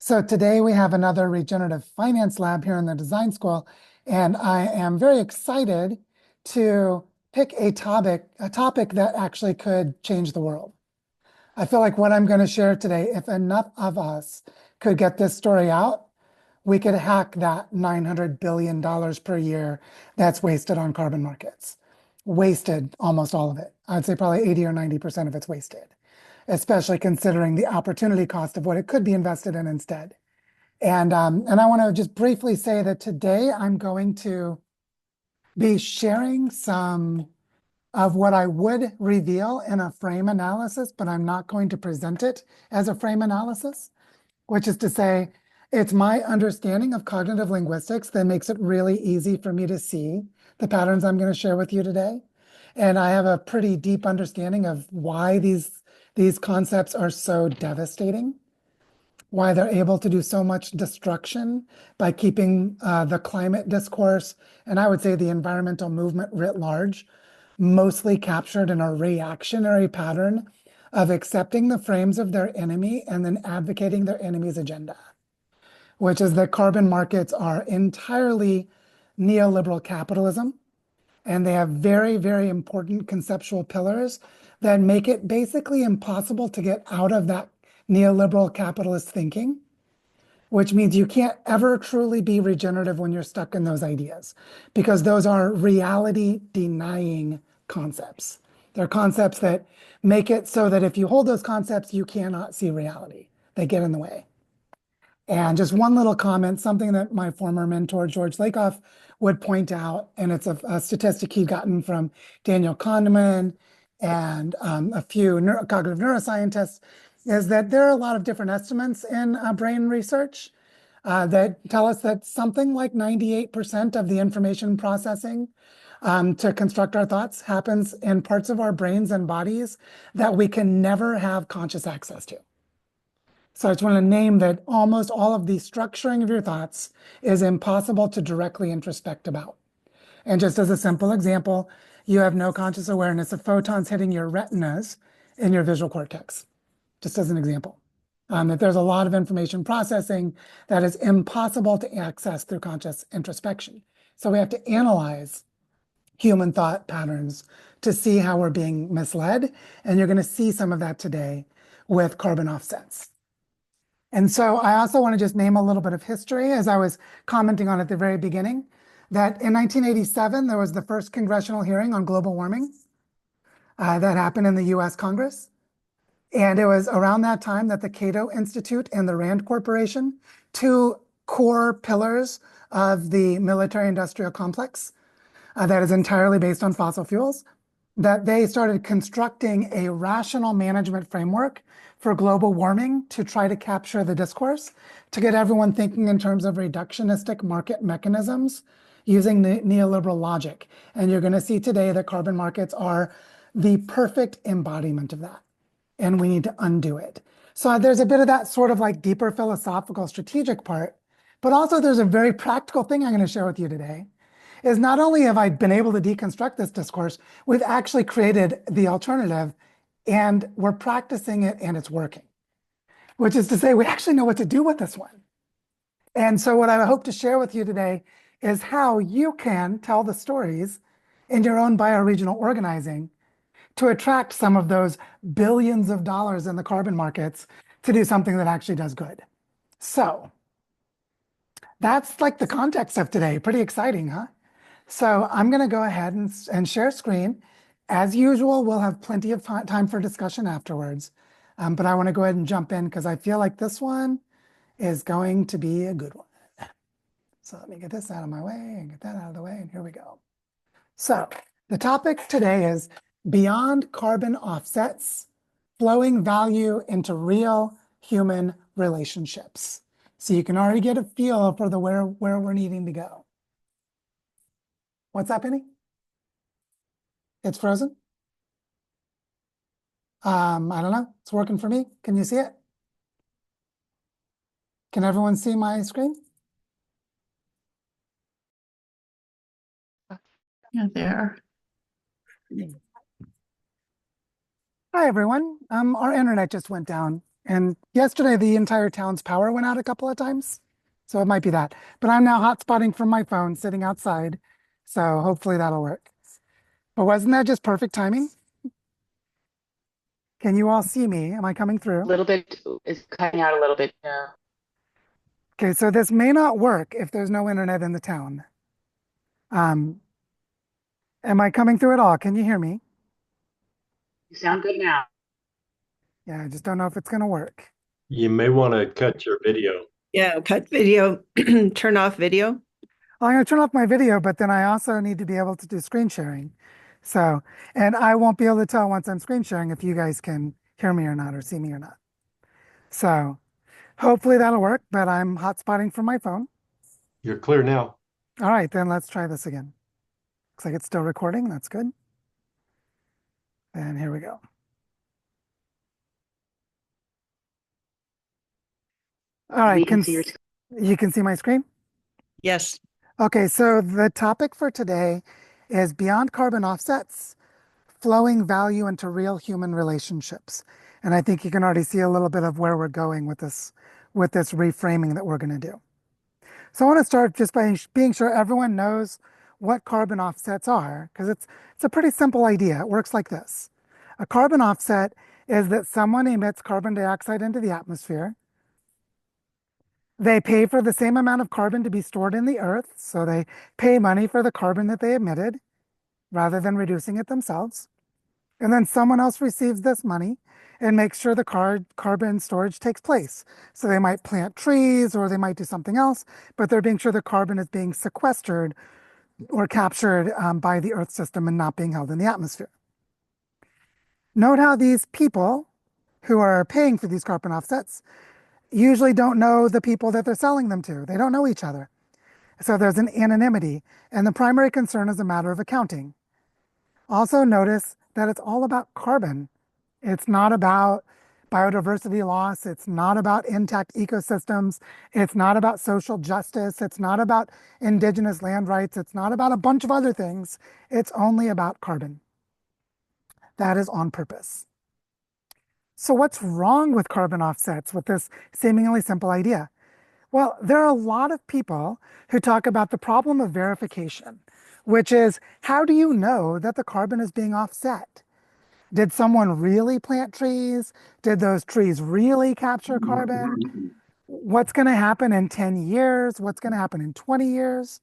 So today we have another Regenerative Finance Lab here in the design school, and I am very excited to pick a topic that actually could change the world. I feel like what I'm going to share today, if enough of us could get this story out, we could hack that $900 billion per year that's wasted on carbon markets. Wasted, almost all of it. I'd say probably 80 or 90% of it's wasted, especially considering the opportunity cost of what it could be invested in instead. And I want to just briefly say that today I'm going to be sharing some of what I would reveal in a frame analysis, but I'm not going to present it as a frame analysis, which is to say, it's my understanding of cognitive linguistics that makes it really easy for me to see the patterns I'm going to share with you today. And I have a pretty deep understanding of why these concepts are so devastating, why they're able to do so much destruction by keeping the climate discourse, and I would say the environmental movement writ large, mostly captured in a reactionary pattern of accepting the frames of their enemy and then advocating their enemy's agenda, which is that carbon markets are entirely neoliberal capitalism. And they have very, very important conceptual pillars that make it basically impossible to get out of that neoliberal capitalist thinking, which means you can't ever truly be regenerative when you're stuck in those ideas, because those are reality denying concepts. They're concepts that make it so that if you hold those concepts, you cannot see reality. They get in the way. And just one little comment, something that my former mentor, George Lakoff, would point out, and it's a statistic he'd gotten from Daniel Kahneman and a few cognitive neuroscientists, is that there are a lot of different estimates in brain research that tell us that something like 98% of the information processing to construct our thoughts happens in parts of our brains and bodies that we can never have conscious access to. So I just want to name that almost all of the structuring of your thoughts is impossible to directly introspect about. And just as a simple example, you have no conscious awareness of photons hitting your retinas in your visual cortex, just as an example. That there's a lot of information processing that is impossible to access through conscious introspection. So we have to analyze human thought patterns to see how we're being misled. And you're going to see some of that today with carbon offsets. And so I also want to just name a little bit of history, as I was commenting on at the very beginning, that in 1987, there was the first congressional hearing on global warming that happened in the US Congress. And it was around that time that the Cato Institute and the Rand Corporation, two core pillars of the military-industrial complex that is entirely based on fossil fuels, that they started constructing a rational management framework for global warming to try to capture the discourse, to get everyone thinking in terms of reductionistic market mechanisms using the neoliberal logic. And you're going to see today that carbon markets are the perfect embodiment of that. And we need to undo it. So there's a bit of that sort of like deeper philosophical strategic part, but also there's a very practical thing I'm going to share with you today, is not only have I been able to deconstruct this discourse, we've actually created the alternative and we're practicing it and it's working, which is to say we actually know what to do with this one. And so what I hope to share with you today is how you can tell the stories in your own bioregional organizing to attract some of those billions of dollars in the carbon markets to do something that actually does good. So that's like the context of today. Pretty exciting, huh? So I'm going to go ahead and share screen. As usual, we'll have plenty of time for discussion afterwards. But I want to go ahead and jump in because I feel like this one is going to be a good one. So let me get this out of my way and get that out of the way. And here we go. So the topic today is beyond carbon offsets, flowing value into real human relationships. So you can already get a feel for the where we're needing to go. What's happening? It's frozen? I don't know. It's working for me. Can you see it? Can everyone see my screen? Yeah, there. Hi, everyone. Our internet just went down And yesterday, the entire town's power went out a couple of times. So it might be that. But I'm now hotspotting from my phone sitting outside. So hopefully that'll work. But wasn't that just perfect timing? Can you all see me? Am I coming A through? little bit is cutting out a little bit. Yeah. Okay, so this may not work if there's no internet in the town. Um, am I coming through at all? Can you hear me? You sound good now. Yeah, I just don't know if it's going to work. You may want to cut your video. Yeah, cut video, turn off video. Well, I'm going to turn off my video, but then I also need to be able to do screen sharing. So, and I won't be able to tell once I'm screen sharing if you guys can hear me or not or see me or not. So hopefully that'll work, but I'm hotspotting from my phone. You're clear now. All right, then let's try this again. Looks like it's still recording. That's good. And here we go. All right, We can see your screen. you can see my screen? Yes. Okay, so the topic for today is beyond carbon offsets, flowing value into real human relationships. And I think you can already see a little bit of where we're going with this reframing that we're going to do. So I want to start just by being sure everyone knows what carbon offsets are, because it's a pretty simple idea. It works like this. A carbon offset is that someone emits carbon dioxide into the atmosphere. They pay for the same amount of carbon to be stored in the earth, so they pay money for the carbon that they emitted rather than reducing it themselves. And then someone else receives this money and makes sure the carbon storage takes place. So they might plant trees or they might do something else, but they're being sure the carbon is being sequestered or captured by the Earth system and not being held in the atmosphere. Note how these people who are paying for these carbon offsets usually don't know the people that they're selling them to. They don't know each other. So there's an anonymity, and the primary concern is a matter of accounting. Also notice that it's all about carbon. It's not about biodiversity loss. It's not about intact ecosystems. It's not about social justice. It's not about indigenous land rights. It's not about a bunch of other things. It's only about carbon. That is on purpose. So what's wrong with carbon offsets with this seemingly simple idea? Well, there are a lot of people who talk about the problem of verification, which is how do you know that the carbon is being offset? Did someone really plant trees? Did those trees really capture carbon? What's going to happen in 10 years? What's going to happen in 20 years?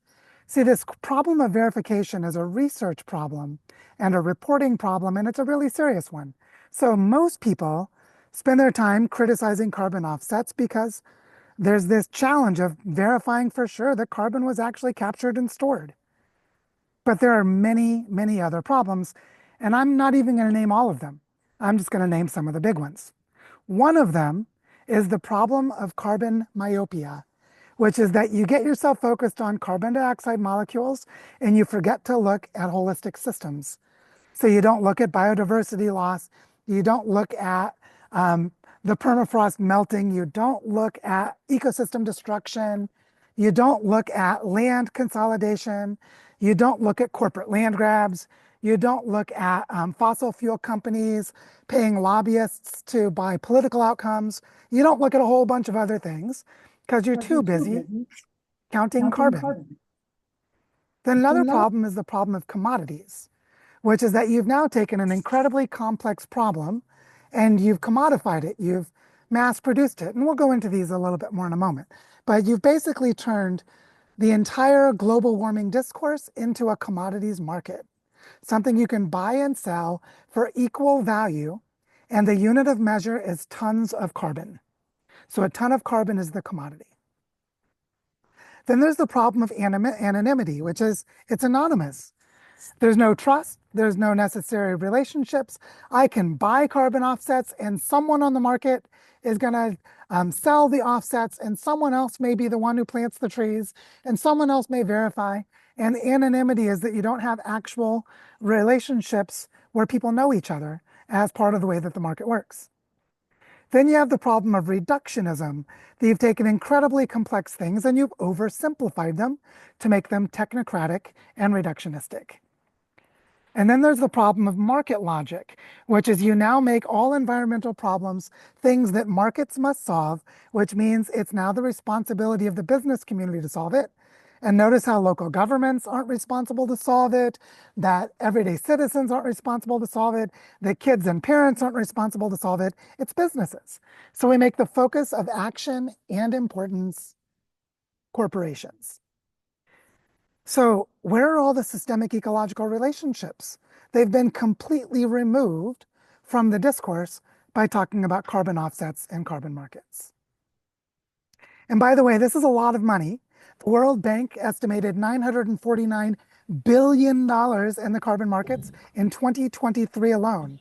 See, this problem of verification is a research problem and a reporting problem, and it's a really serious one. So most people spend their time criticizing carbon offsets because there's this challenge of verifying for sure that carbon was actually captured and stored. But there are many, many other problems, and I'm not even going to name all of them. I'm just going to name some of the big ones. One of them is the problem of carbon myopia, which is that you get yourself focused on carbon dioxide molecules and you forget to look at holistic systems. So you don't look at biodiversity loss, you don't look at the permafrost melting, you don't look at ecosystem destruction, you don't look at land consolidation, you don't look at corporate land grabs, you don't look at fossil fuel companies paying lobbyists to buy political outcomes, you don't look at a whole bunch of other things because you're too busy counting carbon. Then another problem is the problem of commodities, which is that you've now taken an incredibly complex problem and you've commodified it, you've mass produced it. And we'll go into these a little bit more in a moment. But you've basically turned the entire global warming discourse into a commodities market, something you can buy and sell for equal value. And the unit of measure is tons of carbon. So a ton of carbon is the commodity. Then there's the problem of anonymity, which is it's anonymous. There's no trust. There's no necessary relationships. I can buy carbon offsets and someone on the market is going to sell the offsets and someone else may be the one who plants the trees and someone else may verify. And anonymity is that you don't have actual relationships where people know each other as part of the way that the market works. Then you have the problem of reductionism. That you've taken incredibly complex things and you've oversimplified them to make them technocratic and reductionistic. And then there's the problem of market logic, which is you now make all environmental problems things that markets must solve, which means it's now the responsibility of the business community to solve it. And notice how local governments aren't responsible to solve it, that everyday citizens aren't responsible to solve it, that kids and parents aren't responsible to solve it. It's businesses. So we make the focus of action and importance corporations. So where are all the systemic ecological relationships? They've been completely removed from the discourse by talking about carbon offsets and carbon markets. And by the way, this is a lot of money. The World Bank estimated $949 billion in the carbon markets in 2023 alone.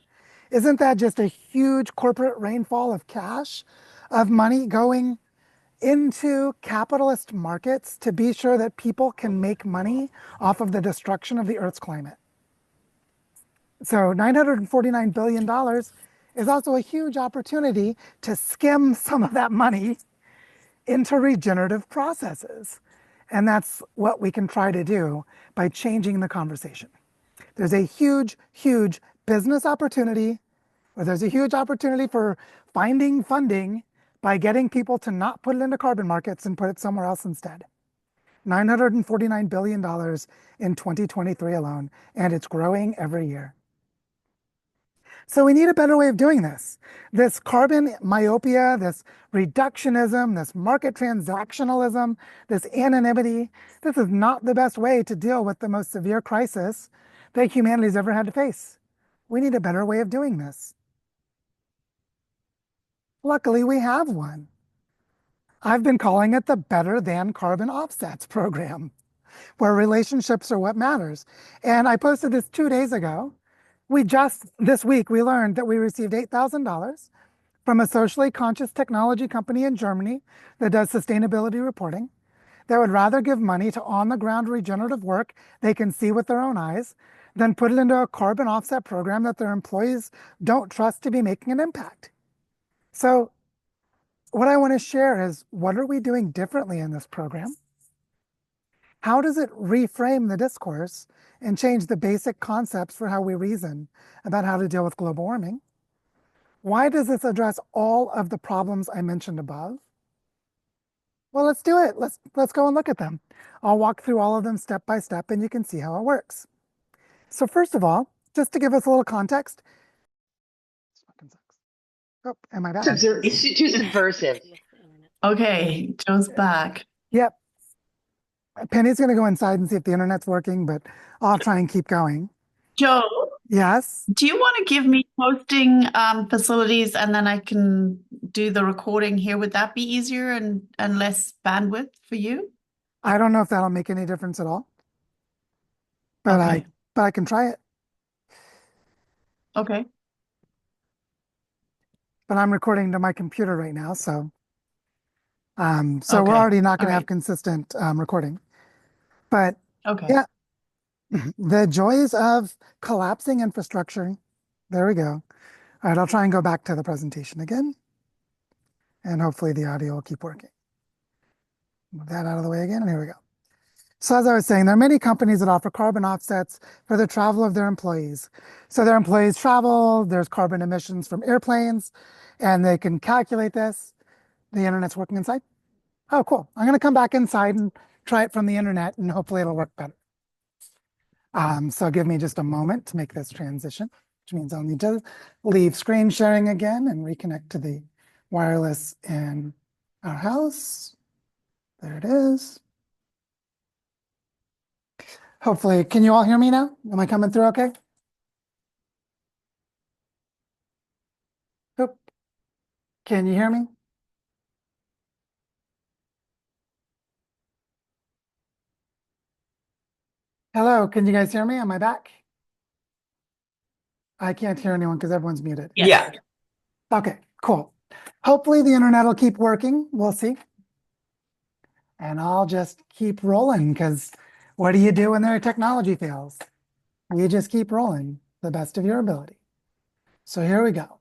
Isn't that just a huge corporate rainfall of cash, of money going into capitalist markets to be sure that people can make money off of the destruction of the Earth's climate? So $949 billion is also a huge opportunity to skim some of that money into regenerative processes. And that's what we can try to do by changing the conversation. There's a huge, huge business opportunity, or there's a huge opportunity for finding funding by getting people to not put it into carbon markets and put it somewhere else instead. $949 billion in 2023 alone, and it's growing every year. So we need a better way of doing this. This carbon myopia, this reductionism, this market transactionalism, this anonymity, this is not the best way to deal with the most severe crisis that humanity's ever had to face. We need a better way of doing this. Luckily, we have one. I've been calling it the Better Than Carbon Offsets program, where relationships are what matters. And I posted this 2 days ago. This week, we learned that we received $8,000 from a socially conscious technology company in Germany that does sustainability reporting. They would rather give money to on-the-ground regenerative work they can see with their own eyes than put it into a carbon offset program that their employees don't trust to be making an impact. So what I want to share is, what are we doing differently in this program? How does it reframe the discourse and change the basic concepts for how we reason about how to deal with global warming? Why does this address all of the problems I mentioned above? Well, let's do it. Let's go and look at them. I'll walk through all of them step by step, and you can see how it works. So first of all, just to give us a little context. Oh, am I back? It's too subversive. Okay, Joe's back. Yep. Penny's going to go inside and see if the internet's working, but I'll try and keep going. Joe, Yes. do you want to give me hosting facilities and then I can do the recording here? Would that be easier and less bandwidth for you? I don't know if that'll make any difference at all, but Okay. I can try it. Okay. But I'm recording to my computer right now, so we're Okay. already not going All to have right. consistent recording. But Okay. yeah, the joys of collapsing infrastructure. There we go. All right, I'll try and go back to the presentation again, and hopefully the audio will keep working. Move that out of the way again, and here we go. So as I was saying, there are many companies that offer carbon offsets for the travel of their employees. So their employees travel, there's carbon emissions from airplanes, and they can calculate this. The internet's working inside. Oh, cool. I'm going to come back inside and try it from the internet, and hopefully it'll work better. So give me just a moment to make this transition, which means I'll need to leave screen sharing again and reconnect to the wireless in our house. There it is. Hopefully, can you all hear me now? Am I coming through okay? Oop. Can you hear me? Hello, can you guys hear me? Am I back? I can't hear anyone because everyone's muted. Yes. Yeah. Okay, cool. Hopefully the internet will keep working. We'll see. And I'll just keep rolling, because what do you do when their technology fails? You just keep rolling the best of your ability. So here we go.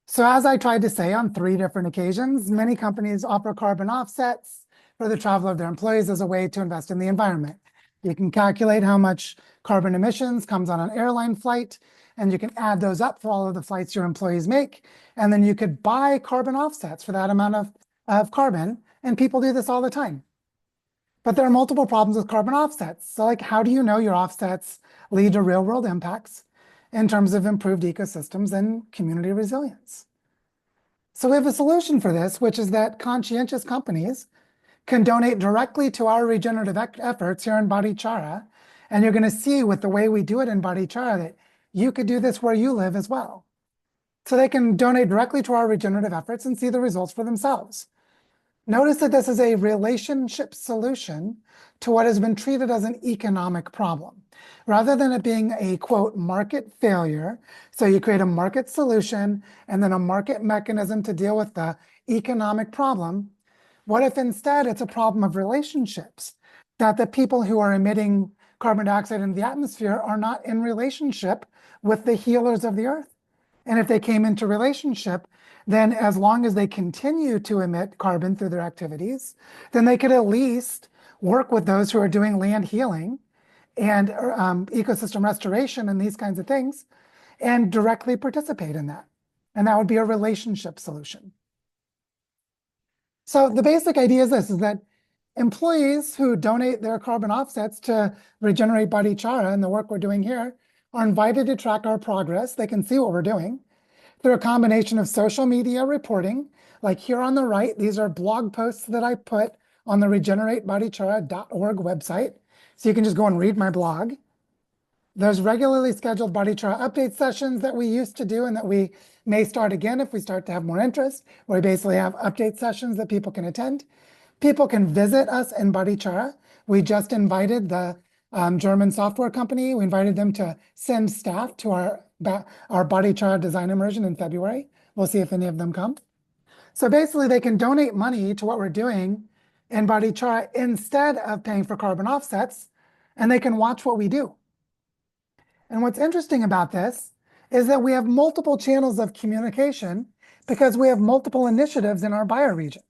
So as I tried to say on 3 different occasions, many companies offer carbon offsets for the travel of their employees as a way to invest in the environment. You can calculate how much carbon emissions comes on an airline flight, and you can add those up for all of the flights your employees make. And then you could buy carbon offsets for that amount of carbon. And people do this all the time. But there are multiple problems with carbon offsets. So like, how do you know your offsets lead to real world impacts in terms of improved ecosystems and community resilience? So we have a solution for this, which is that conscientious companies can donate directly to our regenerative efforts here in Barichara. And you're going to see with the way we do it in Barichara that you could do this where you live as well. So they can donate directly to our regenerative efforts and see the results for themselves. Notice that this is a relationship solution to what has been treated as an economic problem. Rather than it being a, quote, market failure, so you create a market solution and then a market mechanism to deal with the economic problem, what if instead it's a problem of relationships? That the people who are emitting carbon dioxide into the atmosphere are not in relationship with the healers of the earth. And if they came into relationship, then as long as they continue to emit carbon through their activities, then they could at least work with those who are doing land healing and ecosystem restoration and these kinds of things and directly participate in that. And that would be a relationship solution. So the basic idea is this, is that employees who donate their carbon offsets to Regenerate Barichara and the work we're doing here are invited to track our progress. They can see what we're doing through a combination of social media reporting, like here on the right, these are blog posts that I put on the regeneratebarichara.org website. So you can just go and read my blog. There's regularly scheduled Barichara update sessions that we used to do and that we may start again if we start to have more interest, where we basically have update sessions that people can attend. People can visit us in Barichara. We just invited the German software company. We invited them to send staff to our Barichara design immersion in February. We'll see if any of them come. So basically they can donate money to what we're doing in Barichara instead of paying for carbon offsets, and they can watch what we do. And what's interesting about this is that we have multiple channels of communication because we have multiple initiatives in our bioregion.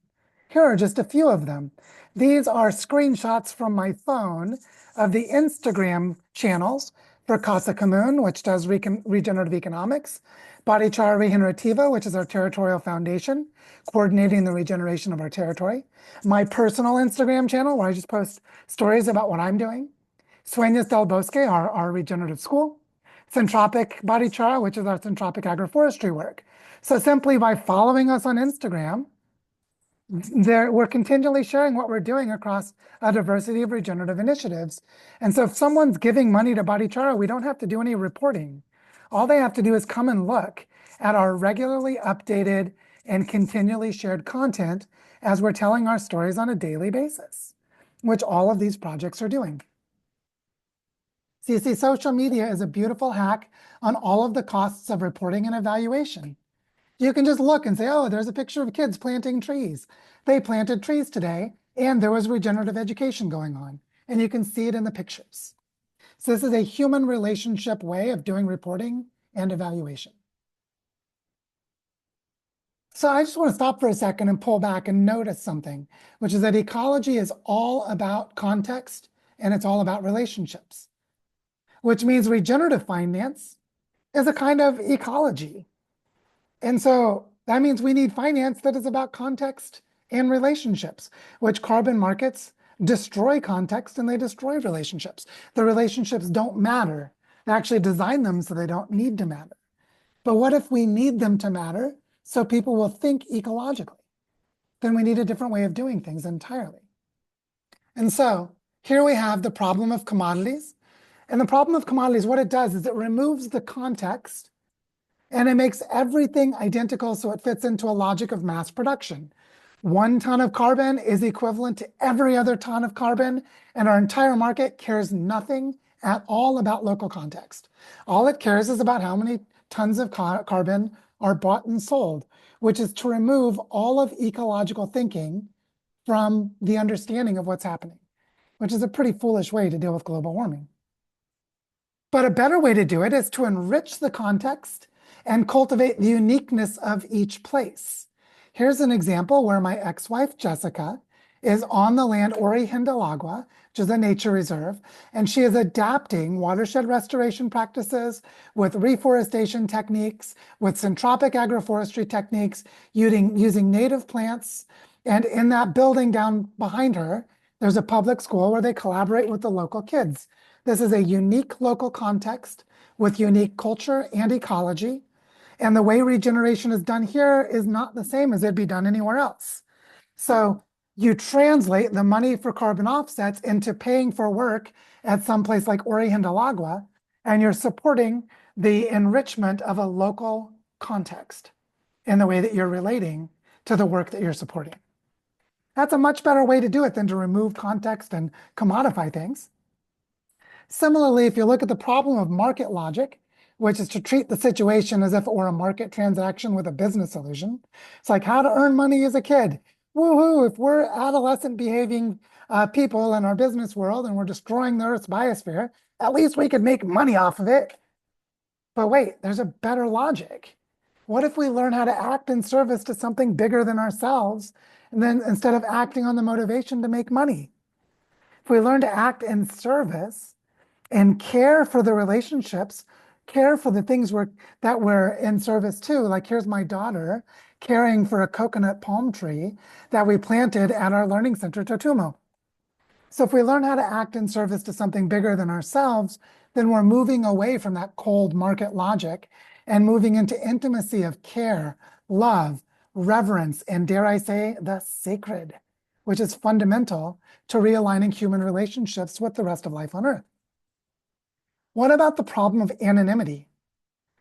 Here are just a few of them. These are screenshots from my phone of the Instagram channels for Casa Común, which does regenerative economics, Barichara Regenerativa, which is our territorial foundation, coordinating the regeneration of our territory, my personal Instagram channel, where I just post stories about what I'm doing, Sueños del Bosque, our regenerative school, Centropic Barichara, which is our centropic agroforestry work. So simply by following us on Instagram, we're continually sharing what we're doing across a diversity of regenerative initiatives. And so if someone's giving money to Barichara, we don't have to do any reporting. All they have to do is come and look at our regularly updated and continually shared content as we're telling our stories on a daily basis, which all of these projects are doing. So you see, social media is a beautiful hack on all of the costs of reporting and evaluation. You can just look and say, oh, there's a picture of kids planting trees. They planted trees today, and there was regenerative education going on. And you can see it in the pictures. So this is a human relationship way of doing reporting and evaluation. So I just want to stop for a second and pull back and notice something, which is that ecology is all about context and it's all about relationships, which means regenerative finance is a kind of ecology. And so that means we need finance that is about context and relationships, which carbon markets destroy context and they destroy relationships. The relationships don't matter. They actually design them so they don't need to matter. But what if we need them to matter so people will think ecologically? Then we need a different way of doing things entirely. And so here we have the problem of commodities. And the problem of commodities, what it does is it removes the context and it makes everything identical so it fits into a logic of mass production. 1 ton of carbon is equivalent to every other ton of carbon, and our entire market cares nothing at all about local context. All it cares is about how many tons of carbon are bought and sold, which is to remove all of ecological thinking from the understanding of what's happening, which is a pretty foolish way to deal with global warming. But a better way to do it is to enrich the context and cultivate the uniqueness of each place. Here's an example where my ex-wife, Jessica, is on the land Orihindalagua, which is a nature reserve, and she is adapting watershed restoration practices with reforestation techniques, with syntropic agroforestry techniques, using native plants. And in that building down behind her, there's a public school where they collaborate with the local kids. This is a unique local context with unique culture and ecology. And the way regeneration is done here is not the same as it'd be done anywhere else. So you translate the money for carbon offsets into paying for work at some place like Orihindalagua, and you're supporting the enrichment of a local context in the way that you're relating to the work that you're supporting. That's a much better way to do it than to remove context and commodify things. Similarly, if you look at the problem of market logic, which is to treat the situation as if it were a market transaction with a business solution, it's like how to earn money as a kid. Woohoo, if we're adolescent behaving people in our business world and we're destroying the Earth's biosphere, at least we could make money off of it. But wait, there's a better logic. What if we learn how to act in service to something bigger than ourselves, and then instead of acting on the motivation to make money? If we learn to act in service and care for the relationships, care for the things that we're in service to, like here's my daughter caring for a coconut palm tree that we planted at our learning center, Totumo. So if we learn how to act in service to something bigger than ourselves, then we're moving away from that cold market logic and moving into intimacy of care, love, reverence, and dare I say, the sacred, which is fundamental to realigning human relationships with the rest of life on Earth. What about the problem of anonymity?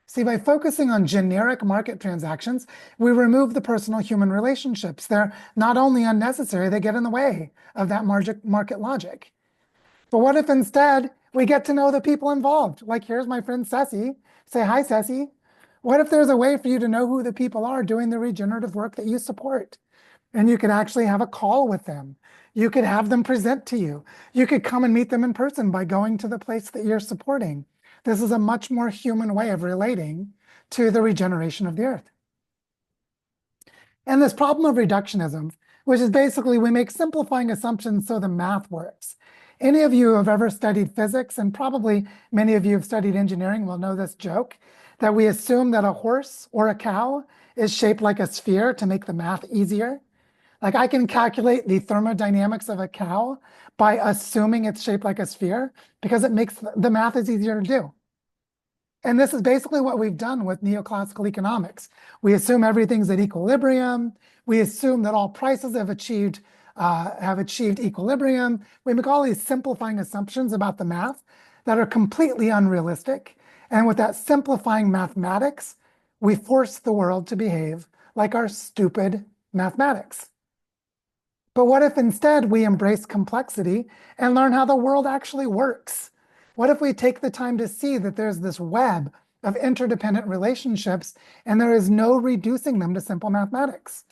See, by focusing on generic market transactions, we remove the personal human relationships. They're not only unnecessary, they get in the way of that market logic. But what if instead we get to know the people involved? Like here's my friend Ceci. Say hi, Ceci. What if there's a way for you to know who the people are doing the regenerative work that you support? And you could actually have a call with them. You could have them present to you. You could come and meet them in person by going to the place that you're supporting. This is a much more human way of relating to the regeneration of the Earth. And this problem of reductionism, which is basically we make simplifying assumptions so the math works. Any of you who have ever studied physics, and probably many of you have studied engineering will know this joke, that we assume that a horse or a cow is shaped like a sphere to make the math easier. Like I can calculate the thermodynamics of a cow by assuming it's shaped like a sphere because it makes the math is easier to do. And this is basically what we've done with neoclassical economics. We assume everything's at equilibrium. We assume that all prices have achieved equilibrium. We make all these simplifying assumptions about the math that are completely unrealistic. And with that simplifying mathematics, we force the world to behave like our stupid mathematics. But what if instead we embrace complexity and learn how the world actually works? What if we take the time to see that there's this web of interdependent relationships and there is no reducing them to simple mathematics?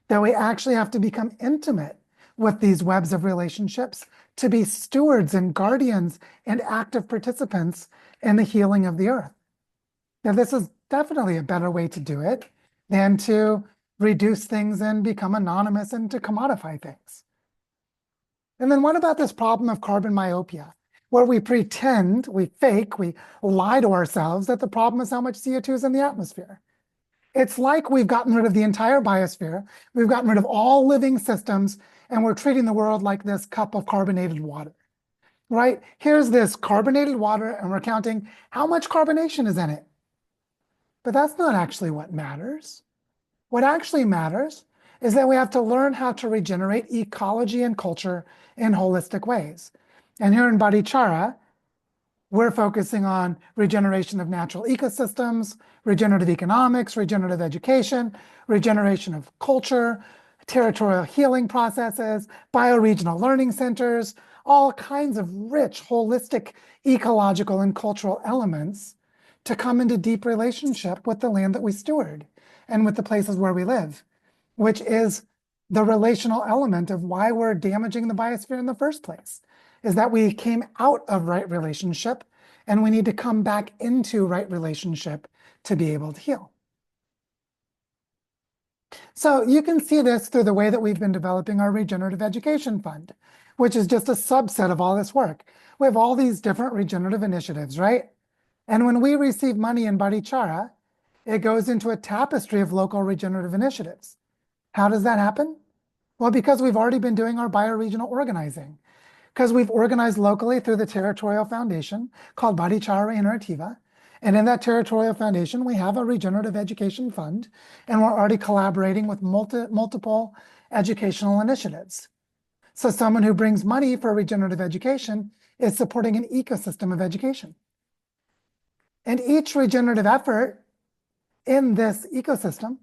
That we actually have to become intimate with these webs of relationships to be stewards and guardians and active participants in the healing of the Earth. Now, this is definitely a better way to do it than to reduce things and become anonymous and to commodify things. And then what about this problem of carbon myopia, where we pretend, we fake, we lie to ourselves that the problem is how much CO2 is in the atmosphere? It's like we've gotten rid of the entire biosphere, we've gotten rid of all living systems, and we're treating the world like this cup of carbonated water, right? Here's this carbonated water, and we're counting how much carbonation is in it. But that's not actually what matters. What actually matters is that we have to learn how to regenerate ecology and culture in holistic ways. And here in Barichara, we're focusing on regeneration of natural ecosystems, regenerative economics, regenerative education, regeneration of culture, territorial healing processes, bioregional learning centers, all kinds of rich, holistic, ecological and cultural elements to come into deep relationship with the land that we steward and with the places where we live, which is the relational element of why we're damaging the biosphere in the first place, is that we came out of right relationship and we need to come back into right relationship to be able to heal. So you can see this through the way that we've been developing our Regenerative Education Fund, which is just a subset of all this work. We have all these different regenerative initiatives, right? And when we receive money in Barichara, it goes into a tapestry of local regenerative initiatives. How does that happen? Well, because we've already been doing our bioregional organizing, because we've organized locally through the territorial foundation called Barichara Regenerativa. And in that territorial foundation, we have a regenerative education fund, and we're already collaborating with multiple educational initiatives. So someone who brings money for regenerative education is supporting an ecosystem of education. And each regenerative effort in this ecosystem,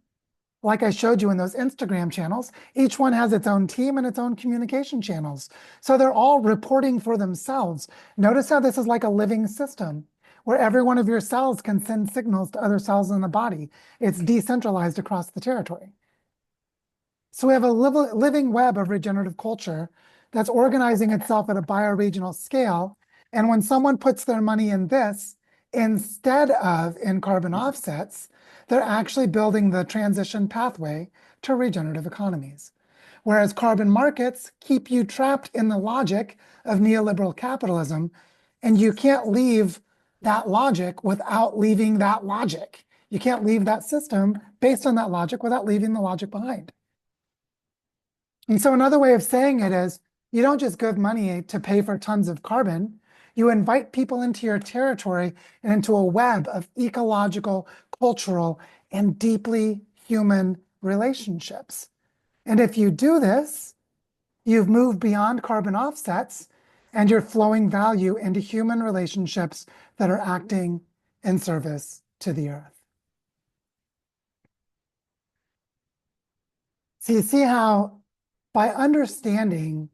like I showed you in those Instagram channels, each one has its own team and its own communication channels. So they're all reporting for themselves. Notice how this is like a living system where every one of your cells can send signals to other cells in the body. It's decentralized across the territory. So we have a living web of regenerative culture that's organizing itself at a bioregional scale. And when someone puts their money in this, instead of in carbon offsets, they're actually building the transition pathway to regenerative economies. Whereas carbon markets keep you trapped in the logic of neoliberal capitalism, and you can't leave that logic without leaving that logic. You can't leave that system based on that logic without leaving the logic behind. And so another way of saying it is, you don't just give money to pay for tons of carbon, you invite people into your territory and into a web of ecological, cultural, and deeply human relationships. And if you do this, you've moved beyond carbon offsets and you're flowing value into human relationships that are acting in service to the earth. So you see how by understanding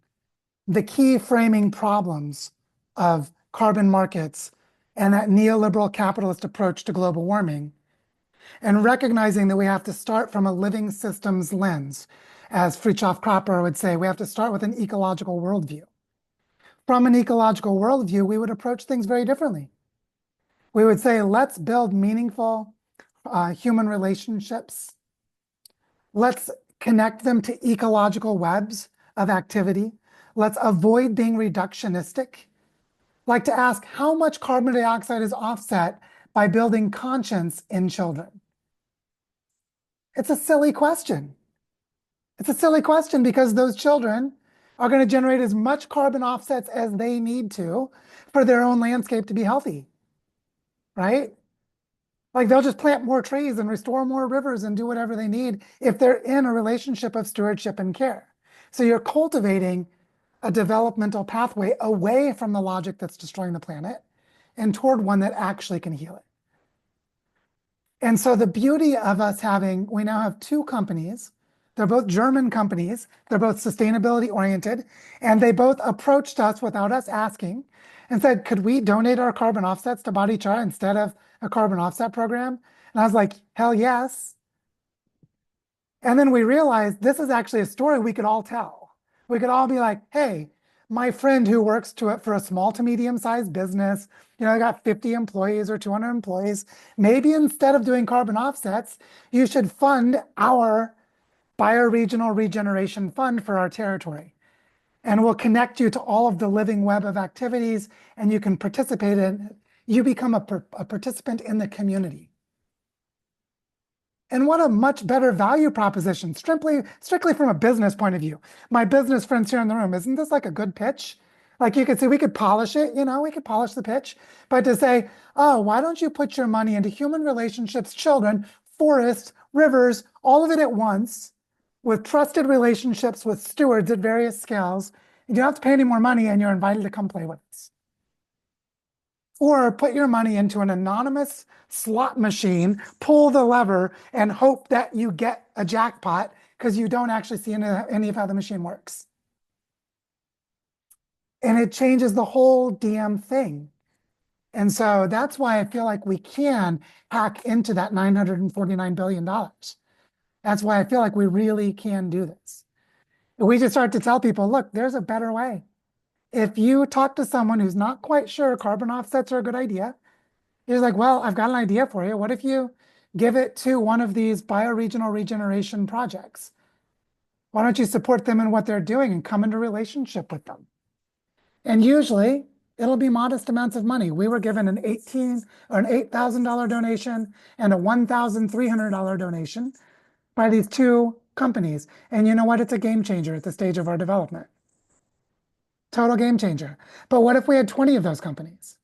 the key framing problems of carbon markets and that neoliberal capitalist approach to global warming, and recognizing that we have to start from a living systems lens, as Fritjof Capra would say, we have to start with an ecological worldview. From an ecological worldview, we would approach things very differently. We would say, let's build meaningful human relationships. Let's connect them to ecological webs of activity. Let's avoid being reductionistic. Like to ask how much carbon dioxide is offset by building conscience in children. It's a silly question. It's a silly question because those children are going to generate as much carbon offsets as they need to for their own landscape to be healthy, right? Like they'll just plant more trees and restore more rivers and do whatever they need if they're in a relationship of stewardship and care. So you're cultivating a developmental pathway away from the logic that's destroying the planet and toward one that actually can heal it. And so the beauty of us having, we now have two companies. They're both German companies. They're both sustainability oriented. And they both approached us without us asking and said, could we donate our carbon offsets to Barichara instead of a carbon offset program? And I was like, hell yes. And then we realized this is actually a story we could all tell. We could all be like, hey, my friend who works for a small to medium sized business, I got 50 employees or 200 employees. Maybe instead of doing carbon offsets, you should fund our bioregional regeneration fund for our territory. And we'll connect you to all of the living web of activities and you can participate in, you become a participant in the community. And what a much better value proposition, strictly from a business point of view. My business friends here in the room, isn't this like a good pitch? Like you could say, we could polish it, we could polish the pitch, but to say, oh, why don't you put your money into human relationships, children, forests, rivers, all of it at once, with trusted relationships with stewards at various scales. You don't have to pay any more money and you're invited to come play with us. Or put your money into an anonymous slot machine, pull the lever, and hope that you get a jackpot because you don't actually see any of how the machine works. And it changes the whole damn thing. And so that's why I feel like we can hack into that $949 billion. That's why I feel like we really can do this. We just start to tell people, look, there's a better way. If you talk to someone who's not quite sure carbon offsets are a good idea, you're like, well, I've got an idea for you. What if you give it to one of these bioregional regeneration projects. Why don't you support them in what they're doing and come into relationship with them? And usually it'll be modest amounts of money. We were given an $8,000 donation and a $1,300 donation by these two companies. And you know what? It's a game changer at the stage of our development. Total game changer. But what if we had 20 of those companies?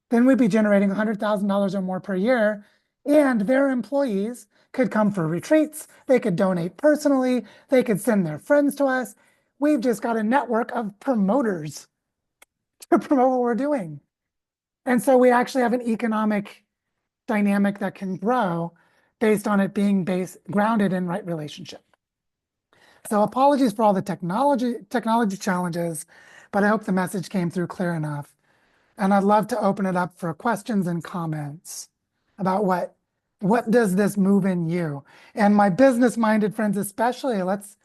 Then we'd be generating $100,000 or more per year, and their employees could come for retreats. They could donate personally. They could send their friends to us. We've just got a network of promoters to promote what we're doing. And so we actually have an economic dynamic that can grow based on it being grounded in right relationship. So apologies for all the technology challenges, but I hope the message came through clear enough. And I'd love to open it up for questions and comments about what does this move in you? And my business-minded friends especially, let's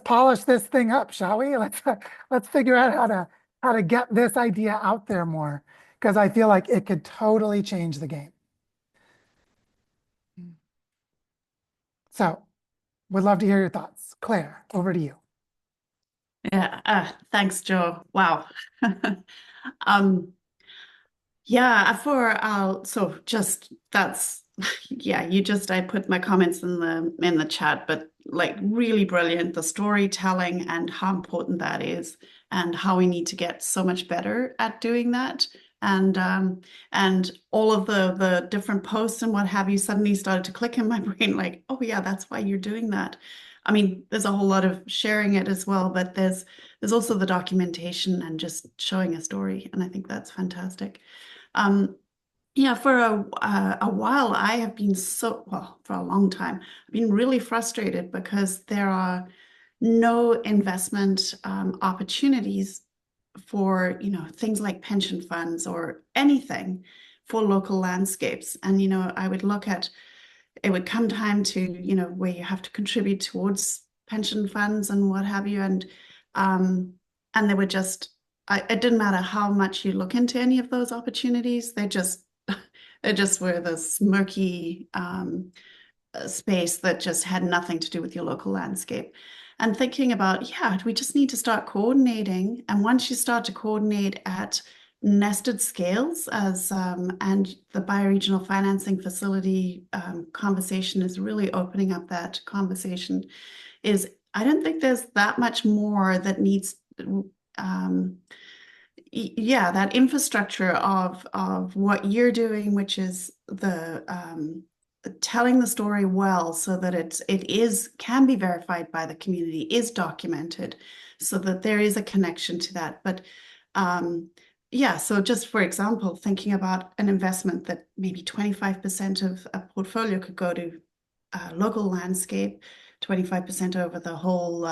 polish this thing up, shall we? Let's figure out how to get this idea out there more, because I feel like it could totally change the game. So would love to hear your thoughts. Claire, over to you. Yeah, thanks, Joe. Wow. Yeah, so just that's yeah, I put my comments in the chat, but like really brilliant, the storytelling and how important that is, and how we need to get so much better at doing that. And all of the different posts and what have you suddenly started to click in my brain, like, oh yeah, that's why you're doing that. I mean, there's a whole lot of sharing it as well, but there's also the documentation and just showing a story, and I think that's fantastic. Yeah, for a while, I have been for a long time, I've been really frustrated because there are no investment opportunities for, things like pension funds or anything for local landscapes. And, I would look at, it would come time to, where you have to contribute towards pension funds and what have you. And they would just, it didn't matter how much you look into any of those opportunities, they just were this murky space that just had nothing to do with your local landscape. And thinking about, yeah, we just need to start coordinating. And once you start to coordinate at nested scales, and the bioregional financing facility conversation is really opening up that conversation, I don't think there's that much more that needs that infrastructure of what you're doing, which is the telling the story well, so that it can be verified by the community, is documented, so that there is a connection to that. But so just for example, thinking about an investment that maybe 25% of a portfolio could go to local landscape, 25% over the whole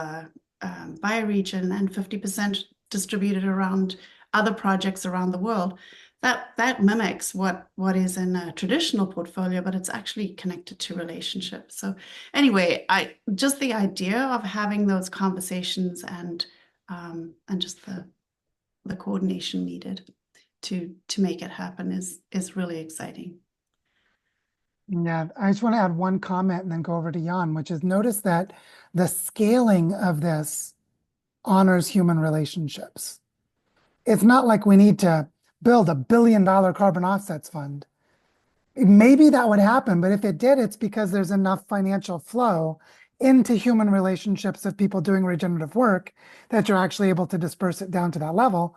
bioregion, and 50% distributed around other projects around the world. That mimics what is in a traditional portfolio, but it's actually connected to relationships. So anyway, just the idea of having those conversations and just the coordination needed to make it happen is really exciting. Yeah, I just want to add one comment and then go over to Jan, which is notice that the scaling of this honors human relationships. It's not like we need to build $1 billion carbon offsets fund. Maybe that would happen, but if it did, it's because there's enough financial flow into human relationships of people doing regenerative work that you're actually able to disperse it down to that level.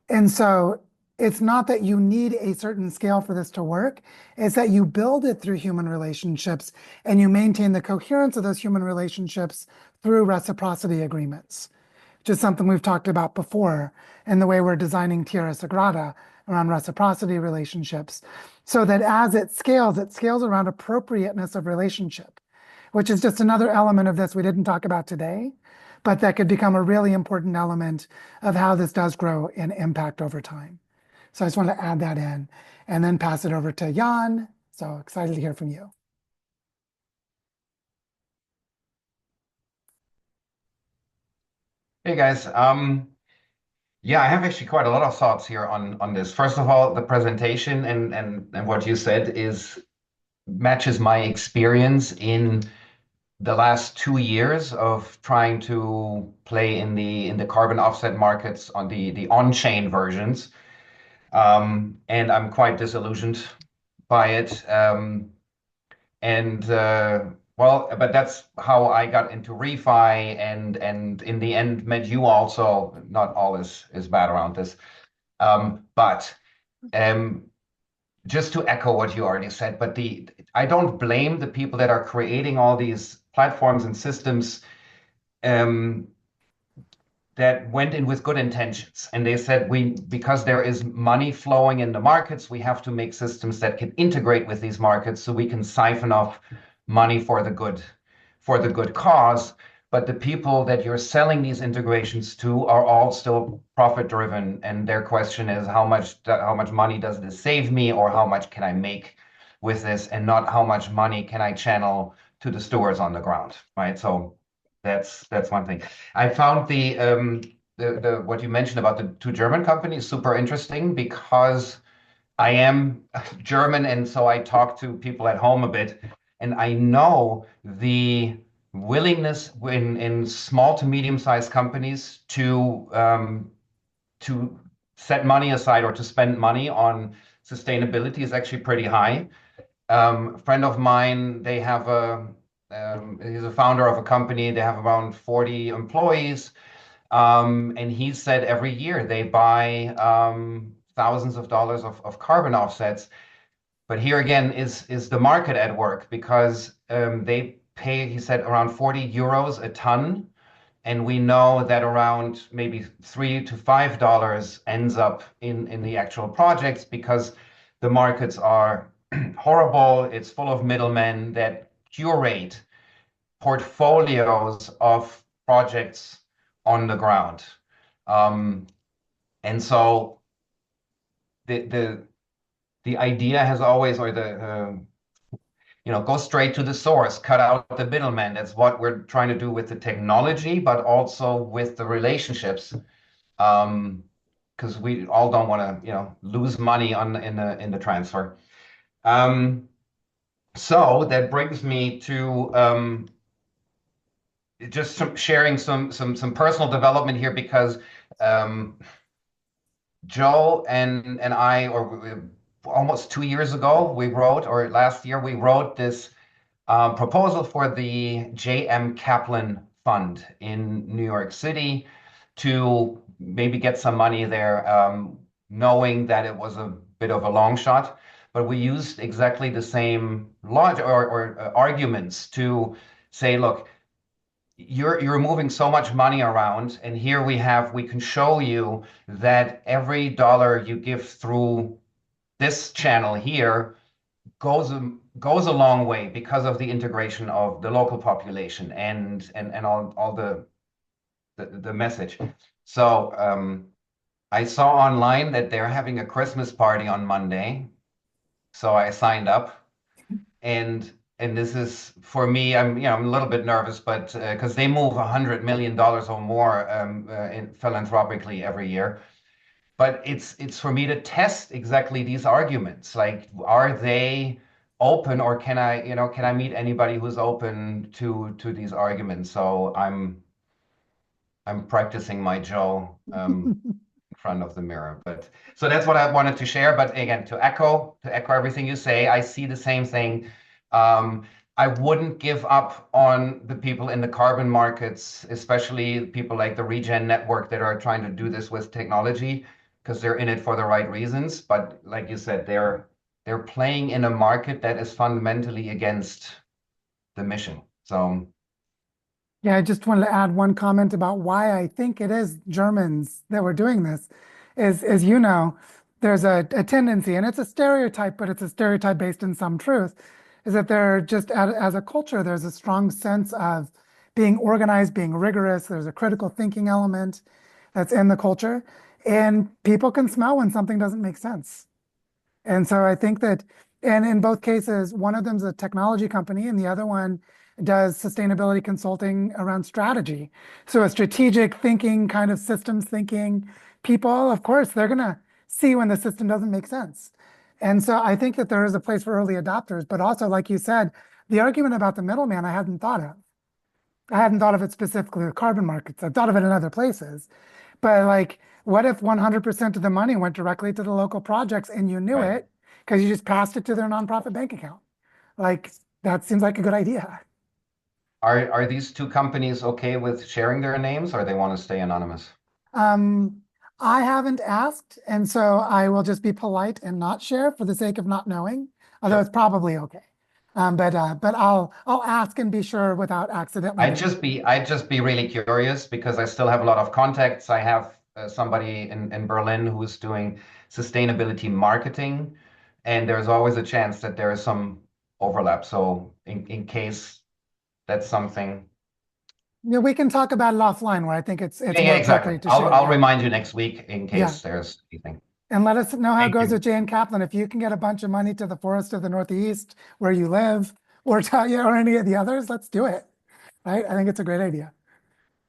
And so it's not that you need a certain scale for this to work. It's that you build it through human relationships and you maintain the coherence of those human relationships through reciprocity agreements, which is something we've talked about before in the way we're designing Tierra Sagrada around reciprocity relationships, so that as it scales around appropriateness of relationship, which is just another element of this we didn't talk about today, but that could become a really important element of how this does grow in impact over time. So I just want to add that in and then pass it over to Jan. So excited to hear from you. Hey guys, Yeah, I have actually quite a lot of thoughts here on this. First of all, the presentation and what you said is matches my experience in the last 2 years of trying to play in the carbon offset markets on the on-chain versions. And I'm quite disillusioned by it. And well, but that's how I got into refi and in the end met you also. Not all is bad around this. But um, just to echo what you already said, but I don't blame the people that are creating all these platforms and systems um, that went in with good intentions. And they said, because there is money flowing in the markets, we have to make systems that can integrate with these markets so we can siphon off money for the good cause. But the people that you're selling these integrations to are all still profit driven. And their question is, how much money does this save me, or how much can I make with this, and not how much money can I channel to the stores on the ground, right? So that's one thing. I found the what you mentioned about the two German companies super interesting, because I am German, and so I talk to people at home a bit, and I know the willingness in small to medium-sized companies to set money aside or to spend money on sustainability is actually pretty high. A friend of mine, he's a founder of a company. They have around 40 employees. And he said every year they buy thousands of dollars of carbon offsets. But here again is the market at work, because they pay, he said, around 40 euros a ton. And we know that around maybe $3 to $5 ends up in the actual projects, because the markets are horrible. It's full of middlemen that curate portfolios of projects on the ground. Um, and so the idea has always, or go straight to the source, cut out the middleman. That's what we're trying to do with the technology, but also with the relationships. Because we all don't want to, lose money in the transfer. So that brings me to just sharing some personal development here, because Joe and I, or almost 2 years ago, or last year, we wrote this proposal for the J.M. Kaplan Fund in New York City to maybe get some money there, knowing that it was a bit of a long shot. But we used exactly the same logic or arguments to say, look, you're moving so much money around, and here we can show you that every dollar you give through this channel here goes a long way, because of the integration of the local population and all the message. So I saw online that they're having a Christmas party on Monday, so I signed up. And this is, for me, I'm a little bit nervous, but because they move $100 million or more in philanthropically every year. But it's for me to test exactly these arguments. Like, are they open, or can I meet anybody who's open to these arguments? So I'm practicing my Joe in front of the mirror. But so that's what I wanted to share. But again, to echo everything you say, I see the same thing. I wouldn't give up on the people in the carbon markets, especially people like the Regen Network that are trying to do this with technology, because they're in it for the right reasons. But like you said, they're playing in a market that is fundamentally against the mission. So Yeah, I just wanted to add one comment about why I think it is Germans that were doing this. As you know, there's a tendency, and it's a stereotype, but it's a stereotype based in some truth, is that they're just as a culture, there's a strong sense of being organized, being rigorous. There's a critical thinking element that's in the culture, and people can smell when something doesn't make sense. And so I think that, and in both cases, one of them's a technology company and the other one does sustainability consulting around strategy. So a strategic thinking, kind of systems thinking people, of course, they're going to see when the system doesn't make sense. And so I think that there is a place for early adopters, but also, like you said, the argument about the middleman, I hadn't thought of. I hadn't thought of it specifically with carbon markets. I've thought of it in other places. But like, what if 100% of the money went directly to the local projects and you knew Right. it because you just passed it to their nonprofit bank account? Like, that seems like a good idea. Are these two companies okay with sharing their names, or they want to stay anonymous? Um, I haven't asked, and so I will just be polite and not share for the sake of not knowing, although Sure. it's probably okay. But I'll ask and be sure without accidentally giving. I'd just be really curious because I still have a lot of contacts. I have somebody in Berlin who's doing sustainability marketing, and there's always a chance that there is some overlap. So in case that's something. Yeah, we can talk about it offline where I think it's Yeah, yeah, more exactly. appropriate to I'll share. I'll Yeah. remind you next week in Yeah. case there's anything. And let us know how it Thank goes you. with Jay and Kaplan. If you can get a bunch of money to the Forest of the Northeast where you live, or to, yeah, or any of the others, let's do it. Right? I think it's a great idea.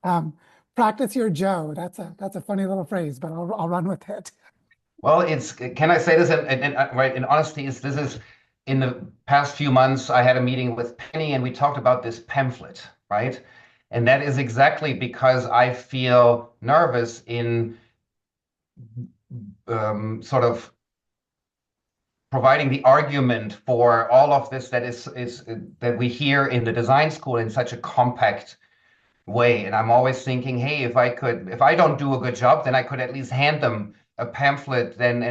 Um, Practice your Joe. That's a funny little phrase, but I'll run with it. Well, can I say this right in honesty, this is in the past few months I had a meeting with Penny and we talked about this pamphlet, right? And that is exactly because I feel nervous in sort of providing the argument for all of this that is that we hear in the design school in such a compact way. And I'm always thinking, hey, if I don't do a good job, then I could at least hand them a pamphlet, then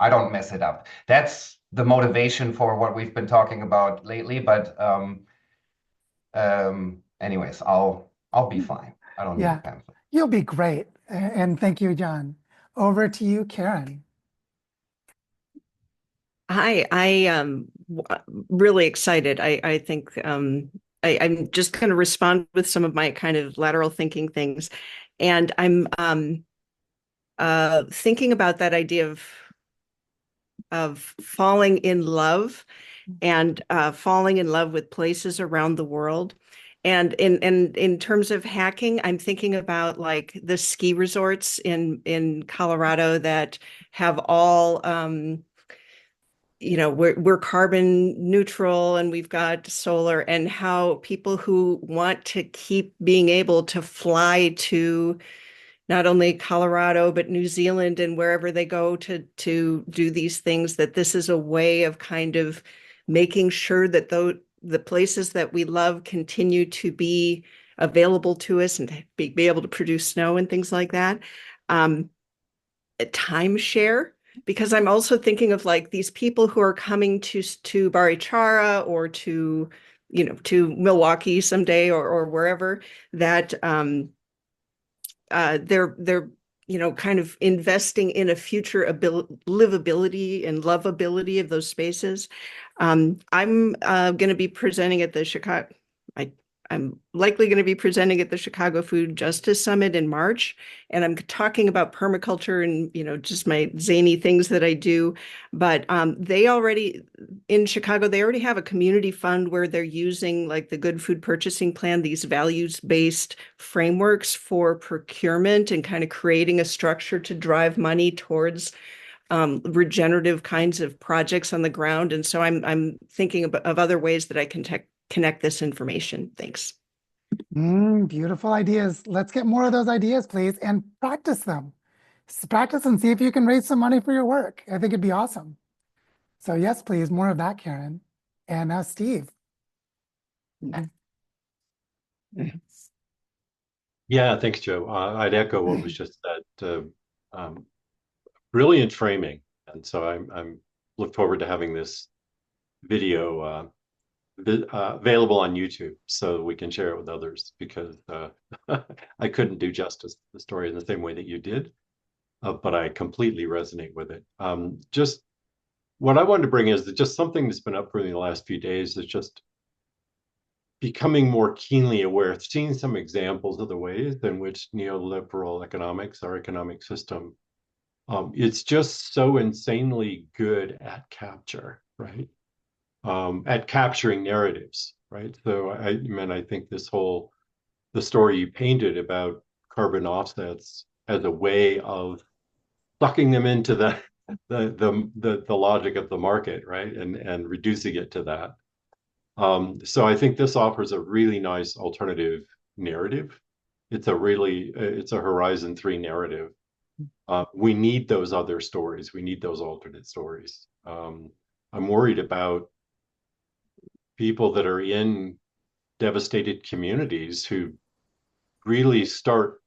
I don't mess it up. That's the motivation for what we've been talking about lately. But anyways, I'll be fine. I don't need a Yeah, pamphlet. you'll be great. And thank you, John. Over to you, Karen. Hi, I am really excited. I think I'm just going to respond with some of my kind of lateral thinking things. And I'm thinking about that idea of falling in love and falling in love with places around the world. And in terms of hacking, I'm thinking about like the ski resorts in Colorado that have all we're carbon neutral and we've got solar, and how people who want to keep being able to fly to not only Colorado, but New Zealand and wherever they go to do these things, that this is a way of kind of making sure that the places that we love continue to be available to us and be able to produce snow and things like that. Timeshare, because I'm also thinking of like these people who are coming to Barichara or to Milwaukee someday or wherever, that they're kind of investing in a future livability and lovability of those spaces. I'm going to be presenting at the Chicago. I'm likely going to be presenting at the Chicago Food Justice Summit in March, and I'm talking about permaculture and just my zany things that I do. But they already in Chicago, they already have a community fund where they're using like the Good Food Purchasing Plan, these values-based frameworks for procurement and kind of creating a structure to drive money towards regenerative kinds of projects on the ground. And so I'm thinking of other ways that I can connect this information. Thanks. Beautiful ideas. Let's get more of those ideas, please, and practice them. Practice and see if you can raise some money for your work. I think it'd be awesome. So yes, please, more of that, Karen. And now Steve. Yeah, thanks, Joe. I'd echo what was just said. Brilliant framing, and so I'm look forward to having this video available on YouTube so we can share it with others, because I couldn't do justice to the story in the same way that you did, but I completely resonate with it. Just what I wanted to bring is that just something that's been up for me in the last few days is just becoming more keenly aware, seeing some examples of the ways in which neoliberal economics, our economic system, it's just so insanely good at capture, right? At capturing narratives, right? So I think the story you painted about carbon offsets as a way of sucking them into the logic of the market, right? And reducing it to that. So I think this offers a really nice alternative narrative. It's a Horizon 3 narrative. We need those other stories. We need those alternate stories. I'm worried about people that are in devastated communities who really start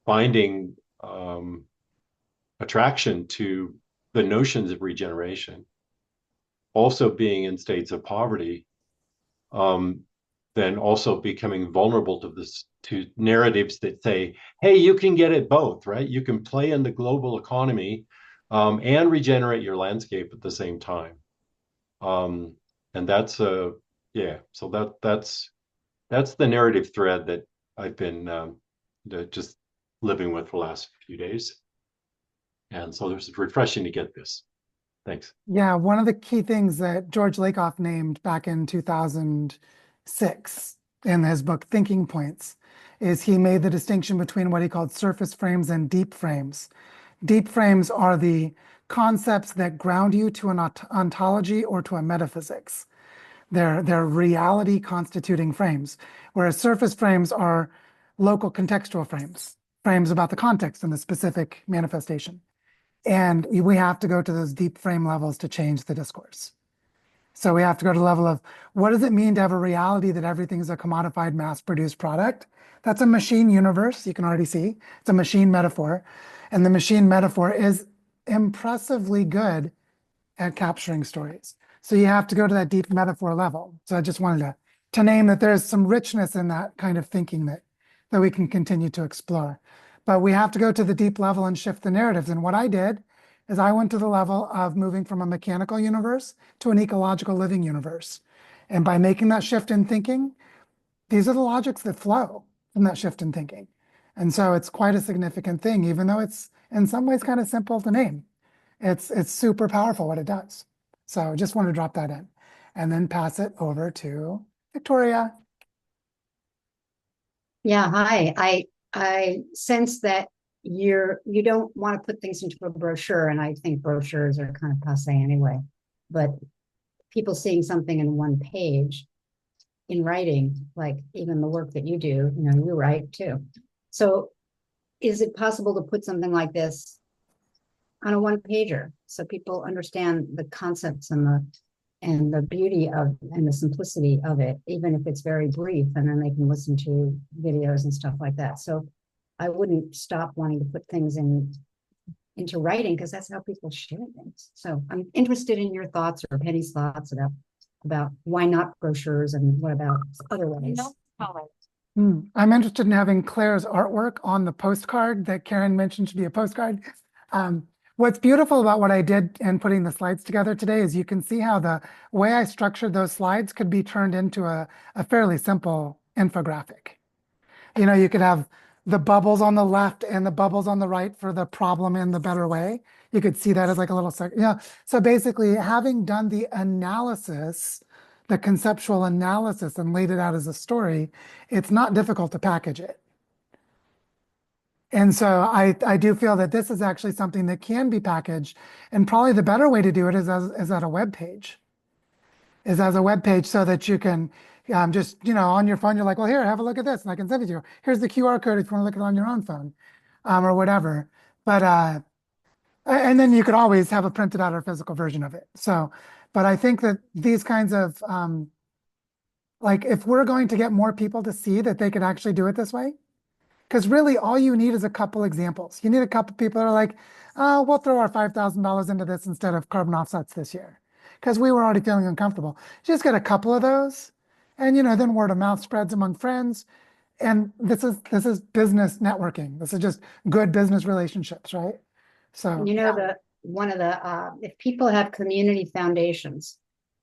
finding attraction to the notions of regeneration, also being in states of poverty, then also becoming vulnerable to narratives that say, hey, you can get it both, right? You can play in the global economy and regenerate your landscape at the same time. And that's yeah, so that's the narrative thread that I've been just living with the last few days. And so it's refreshing to get this. Thanks. Yeah, one of the key things that George Lakoff named back in 2006 in his book Thinking Points is he made the distinction between what he called surface frames and deep frames. Deep frames are the concepts that ground you to an ontology or to a metaphysics. They're reality constituting frames, whereas surface frames are local contextual frames, frames about the context and the specific manifestation. And we have to go to those deep frame levels to change the discourse. So we have to go to the level of what does it mean to have a reality that everything is a commodified mass-produced product? That's a machine universe, you can already see. It's a machine metaphor. And the machine metaphor is impressively good at capturing stories. So you have to go to that deep metaphor level. So I just wanted to name that there's some richness in that kind of thinking that we can continue to explore. But we have to go to the deep level and shift the narratives. And what I did is I went to the level of moving from a mechanical universe to an ecological living universe. And by making that shift in thinking, these are the logics that flow from that shift in thinking. And so it's quite a significant thing, even though it's in some ways kind of simple to name. It's super powerful what it does. So just want to drop that in and then pass it over to Victoria. Yeah, hi. I sense that you don't want to put things into a brochure, and I think brochures are kind of passe anyway. But people seeing something in one page in writing, like even the work that you do, you write too. So is it possible to put something like this on a one pager so people understand the concepts and the beauty of and the simplicity of it, even if it's very brief, and then they can listen to videos and stuff like that. So I wouldn't stop wanting to put things into writing because that's how people share things. So I'm interested in your thoughts or Penny's thoughts about why not brochures and what about other ways. I'm interested in having Claire's artwork on the postcard that Karen mentioned should be a postcard. What's beautiful about what I did in putting the slides together today is you can see how the way I structured those slides could be turned into a fairly simple infographic. You could have the bubbles on the left and the bubbles on the right for the problem in the better way. You could see that as like a little, so basically having done the analysis, the conceptual analysis and laid it out as a story, it's not difficult to package it. And so I do feel that this is actually something that can be packaged, and probably the better way to do it is at a web page. Is as a web page so that you can just, on your phone, you're like, well, here, have a look at this, and I can send it to you. Here's the QR code if you want to look at it on your own phone, or whatever. But and then you could always have a printed out or physical version of it. So, but I think that these kinds of like if we're going to get more people to see that they could actually do it this way. Because really, all you need is a couple examples. You need a couple people that are like, oh, we'll throw our $5,000 into this instead of carbon offsets this year. Because we were already feeling uncomfortable. You just get a couple of those. And, then word of mouth spreads among friends. And this is business networking. This is just good business relationships, right? So, one of the if people have community foundations,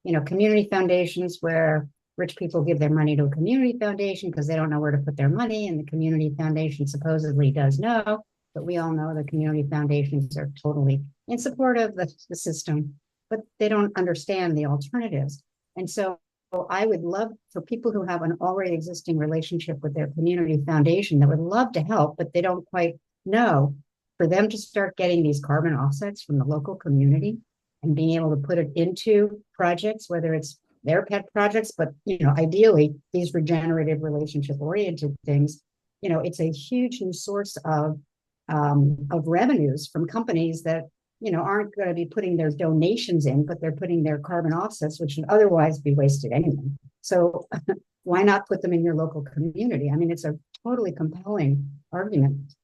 community foundations where rich people give their money to a community foundation because they don't know where to put their money, and the community foundation supposedly does know, but we all know the community foundations are totally in support of the system, but they don't understand the alternatives. And so I would love for people who have an already existing relationship with their community foundation that would love to help, but they don't quite know, for them to start getting these carbon offsets from the local community and being able to put it into projects, whether it's their pet projects, but ideally these regenerative relationship oriented things, it's a huge new source of revenues from companies that aren't going to be putting their donations in, but they're putting their carbon offsets, which would otherwise be wasted anyway. So why not put them in your local community? I mean, it's a totally compelling argument.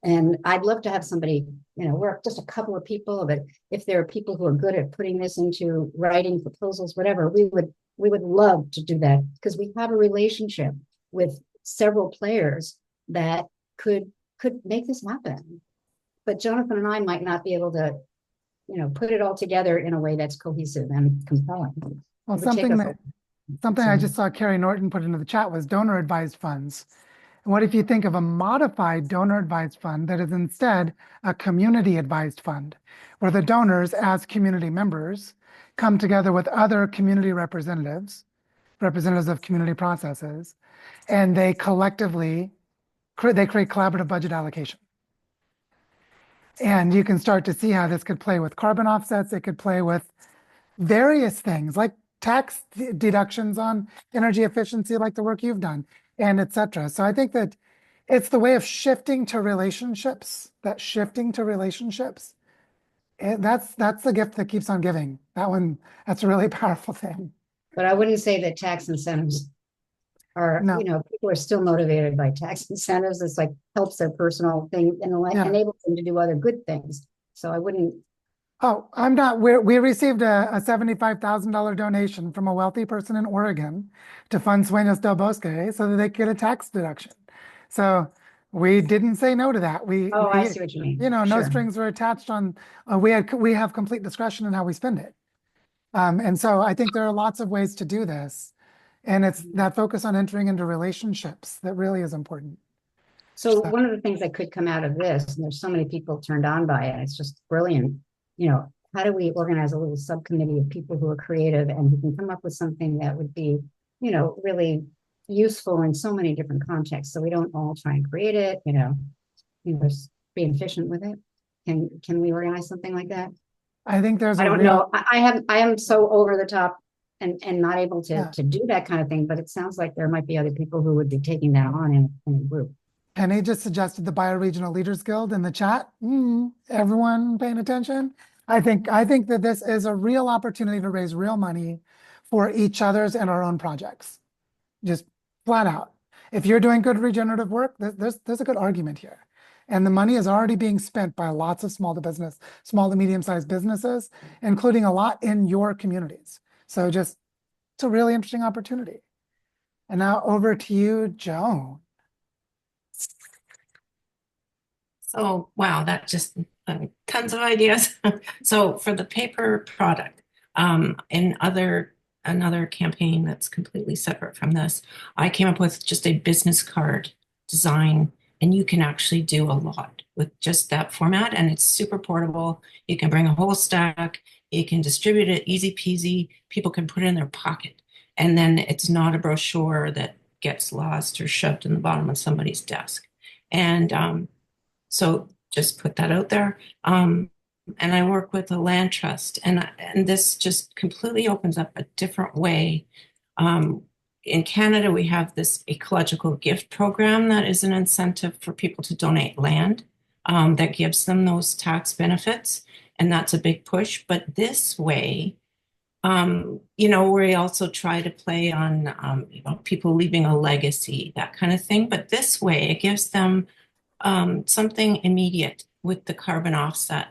And I'd love to have somebody, we're just a couple of people, but if there are people who are good at putting this into writing proposals, whatever, we would love to do that, because we have a relationship with several players that could make this happen. But Jonathan and I might not be able to, put it all together in a way that's cohesive and compelling. Well, something I just saw Carrie Norton put into the chat was donor advised funds. And what if you think of a modified donor advised fund that is instead a community advised fund, where the donors as community members come together with other community representatives of community processes, and they collectively create collaborative budget allocation. And you can start to see how this could play with carbon offsets. It could play with various things like tax deductions on energy efficiency, like the work you've done, and et cetera. So I think that it's the way of shifting to relationships, that's the gift that keeps on giving. That's a really powerful thing. But I wouldn't say that tax incentives are, No. people are still motivated by tax incentives. It's like helps their personal thing and enables them to do other good things. So I wouldn't. Oh, I'm not. We received a $75,000 donation from a wealthy person in Oregon to fund Sueños del Bosque so that they could get a tax deduction. So we didn't say no to that. I see what you mean. No strings were attached on. We have complete discretion in how we spend it. And so I think there are lots of ways to do this, and it's that focus on entering into relationships that really is important. So one of the things that could come out of this, and there's so many people turned on by it, it's just brilliant. How do we organize a little subcommittee of people who are creative and who can come up with something that would be, really useful in so many different contexts, so we don't all try and create it, just be efficient with it. Can we organize something like that? I think there's I don't know. I am so over the top and not able to do that kind of thing, but it sounds like there might be other people who would be taking that on in a group. Penny just suggested the Bioregional Leaders Guild in the chat. Everyone paying attention? I think that this is a real opportunity to raise real money for each other's and our own projects. Just flat out. If you're doing good regenerative work, there's a good argument here. And the money is already being spent by lots of small to medium-sized businesses, including a lot in your communities. So it's a really interesting opportunity. And now over to you, Joan. So, wow, that just tons of ideas. So for the paper product, another campaign that's completely separate from this, I came up with just a business card design, and you can actually do a lot with just that format, and it's super portable. You can bring a whole stack, you can distribute it easy peasy, people can put it in their pocket, and then it's not a brochure that gets lost or shoved in the bottom of somebody's desk. And so just put that out there. And I work with a land trust, and this just completely opens up a different way. In Canada, we have this ecological gift program that is an incentive for people to donate land that gives them those tax benefits, and that's a big push. But this way, we also try to play on people leaving a legacy, that kind of thing. But this way, it gives them something immediate with the carbon offset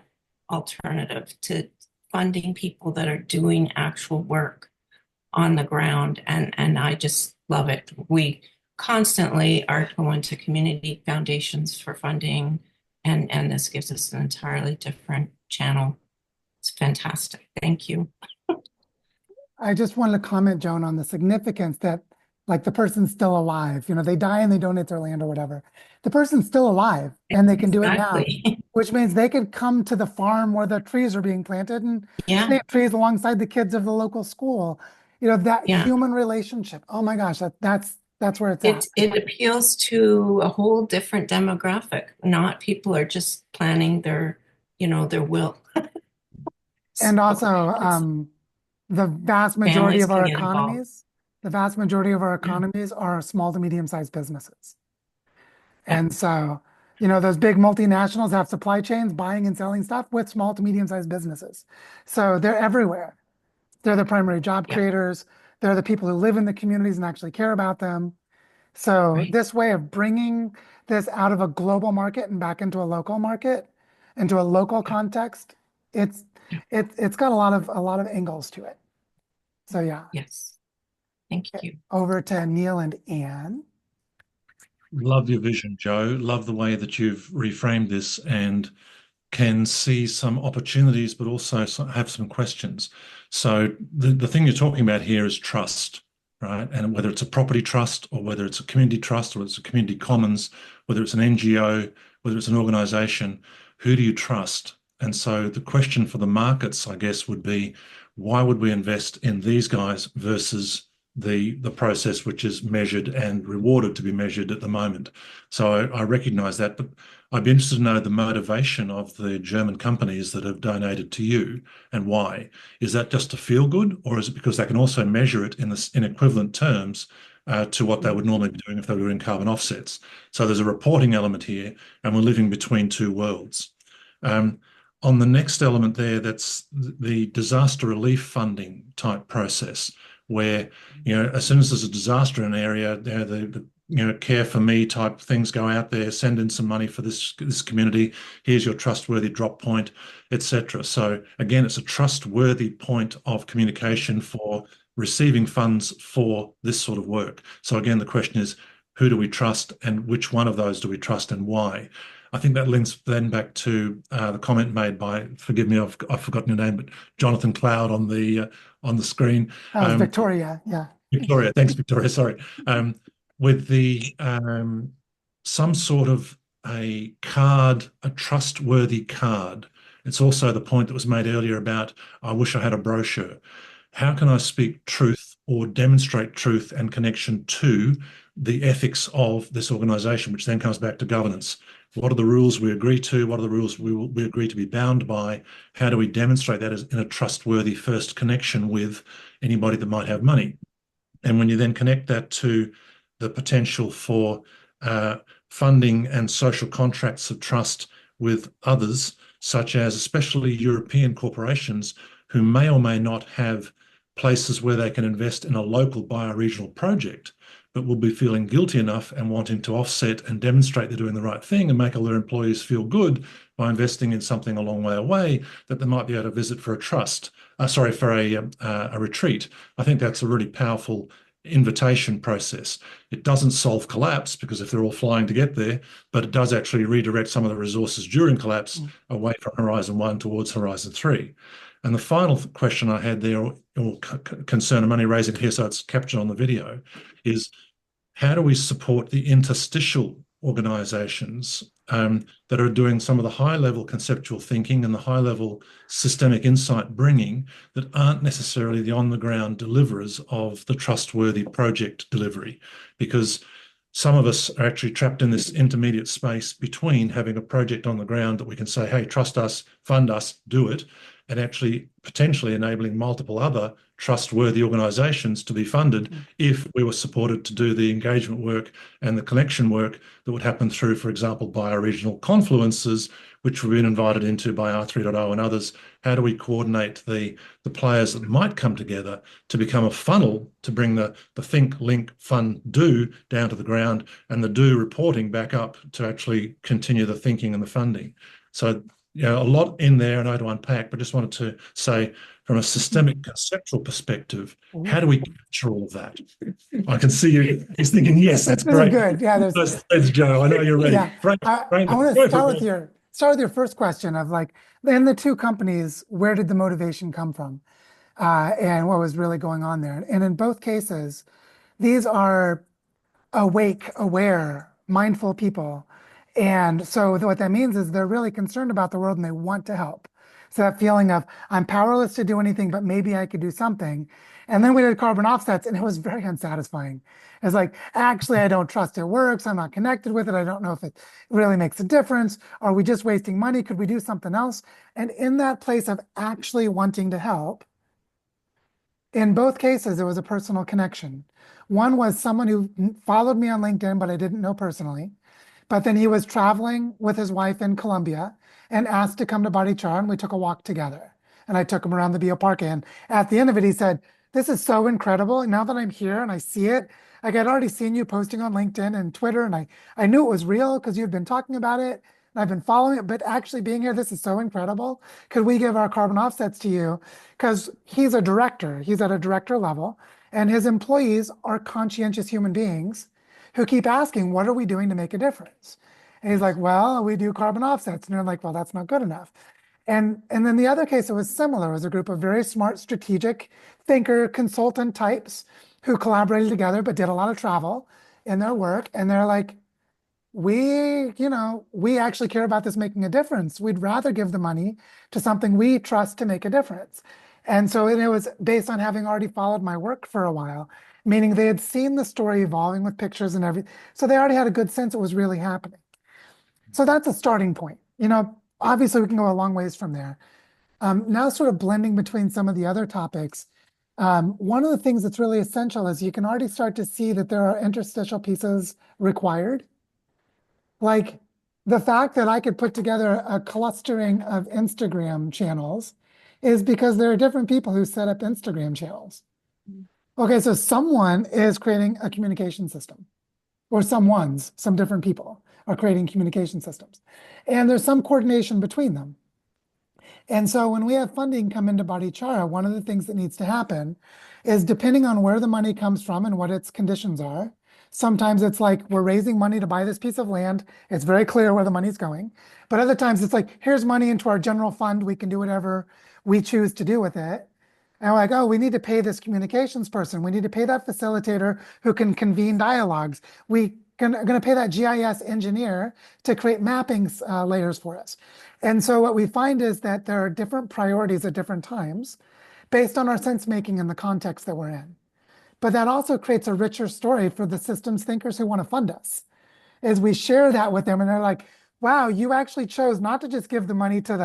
alternative to funding people that are doing actual work on the ground. And I just love it. We constantly are going to community foundations for funding, and this gives us an entirely different channel. It's fantastic. Thank you. I just wanted to comment, Joan, on the significance that, like, the person's still alive. They die and they donate their land or whatever. The person's still alive and they can do it now, which means they could come to the farm where the trees are being planted and plant trees alongside the kids of the local school. that Yeah. human relationship. Oh my gosh, that's where it's at. It appeals to a whole different demographic. Not people are just planning their will. And also, it's the vast majority families of can our get involved. economies, the vast majority of our Yeah. economies are small to medium-sized businesses. Yeah. And so, those big multinationals have supply chains buying and selling stuff with small to medium-sized businesses. So they're everywhere. They're the primary job Yeah. creators. They're the people who live in the communities and actually care about them. So Right. this way of bringing this out of a global market and back into a local market, into a local context, it's Yeah. it's got a lot of angles to it. So yeah, Yes. Thank you. over to Neil and Anne. Love your vision, Joe. Love the way that you've reframed this and can see some opportunities, but also have some questions. So the thing you're talking about here is trust, right? And whether it's a property trust or whether it's a community trust or it's a community commons, whether it's an NGO, whether it's an organization, who do you trust? And so the question for the markets, I guess, would be, why would we invest in these guys versus the process which is measured and rewarded to be measured at the moment? So I recognize that, but I'd be interested to know the motivation of the German companies that have donated to you and why. Is that just to feel good, or is it because they can also measure it in equivalent terms to what they would normally be doing if they were doing carbon offsets? So there's a reporting element here, and we're living between two worlds. On the next element there, that's the disaster relief funding type process, where as soon as there's a disaster in an area, the care for me type things go out there, send in some money for this community, here's your trustworthy drop point, etc. So again, it's a trustworthy point of communication for receiving funds for this sort of work. So again, the question is, who do we trust and which one of those do we trust and why? I think that links then back to the comment made by, forgive me, I've forgotten your name, but Jonathan Cloud on the screen. That was Victoria, yeah. Victoria, thanks, Victoria. Sorry, with the some sort of a card, a trustworthy card. It's also the point that was made earlier about, I wish I had a brochure. How can I speak truth or demonstrate truth and connection to the ethics of this organization, which then comes back to governance? What are the rules we agree to? What are the rules we agree to be bound by? How do we demonstrate that as in a trustworthy first connection with anybody that might have money? And when you then connect that to the potential for funding and social contracts of trust with others, such as especially European corporations who may or may not have places where they can invest in a local bioregional project, but will be feeling guilty enough and wanting to offset and demonstrate they're doing the right thing and make all their employees feel good by investing in something a long way away that they might be able to visit for for a retreat. I think that's a really powerful invitation process. It doesn't solve collapse because if they're all flying to get there, but it does actually redirect some of the resources during collapse away from Horizon 1 towards Horizon 3. And the final question I had there, or concern I'm only raising here so it's captured on the video, is how do we support the interstitial organizations that are doing some of the high level conceptual thinking and the high level systemic insight bringing that aren't necessarily the on the ground deliverers of the trustworthy project delivery? Because some of us are actually trapped in this intermediate space between having a project on the ground that we can say, hey, trust us, fund us, do it, and actually potentially enabling multiple other trustworthy organizations to be funded if we were supported to do the engagement work and the connection work that would happen through, for example, bioregional confluences, which we've been invited into by R3.0 and others. How do we coordinate the players that might come together to become a funnel to bring the think, link, fund, do down to the ground and the do reporting back up to actually continue the thinking and the funding? So a lot in there, and I had to unpack, but just wanted to say from a systemic conceptual perspective, how do we capture all of that? I can see you. He's thinking, yes, that's great. Good. Yeah, there's Joe. I know you're ready. Yeah, I want to start with your first question of like, in the two companies, where did the motivation come from, and what was really going on there? And in both cases, these are awake, aware, mindful people. And so what that means is they're really concerned about the world and they want to help. So that feeling of I'm powerless to do anything, but maybe I could do something. And then we did carbon offsets, and it was very unsatisfying. It's like, actually, I don't trust it works. I'm not connected with it. I don't know if it really makes a difference. Are we just wasting money? Could we do something else? And in that place of actually wanting to help, in both cases, there was a personal connection. One was someone who followed me on LinkedIn, but I didn't know personally. But then he was traveling with his wife in Colombia and asked to come to Barichar, and we took a walk together. And I took him around the bioparque. And at the end of it, he said, "This is so incredible. And now that I'm here and I see it, like I'd already seen you posting on LinkedIn and Twitter, and I knew it was real because you'd been talking about it. And I've been following it, but actually being here, this is so incredible. Could we give our carbon offsets to you?" Because he's a director, he's at a director level, and his employees are conscientious human beings who keep asking, what are we doing to make a difference? And he's like, well, we do carbon offsets. And they're like, well, that's not good enough. And then the other case, it was similar. It was a group of very smart, strategic thinker, consultant types who collaborated together, but did a lot of travel in their work. And they're like, we actually care about this making a difference. We'd rather give the money to something we trust to make a difference. And so it was based on having already followed my work for a while, meaning they had seen the story evolving with pictures and everything. So they already had a good sense it was really happening. So that's a starting point. Obviously we can go a long ways from there. Now sort of blending between some of the other topics. One of the things that's really essential is you can already start to see that there are interstitial pieces required. Like the fact that I could put together a clustering of Instagram channels is because there are different people who set up Instagram channels. Okay, so someone is creating a communication system, or some different people are creating communication systems. And there's some coordination between them. And so when we have funding come into Barichara, one of the things that needs to happen is depending on where the money comes from and what its conditions are, sometimes it's like we're raising money to buy this piece of land. It's very clear where the money's going. But other times it's like, here's money into our general fund. We can do whatever we choose to do with it. And we're like, oh, we need to pay this communications person. We need to pay that facilitator who can convene dialogues. We're going to pay that GIS engineer to create mapping layers for us. And so what we find is that there are different priorities at different times based on our sense making and the context that we're in. But that also creates a richer story for the systems thinkers who want to fund us, as we share that with them and they're like, wow, you actually chose not to just give the money to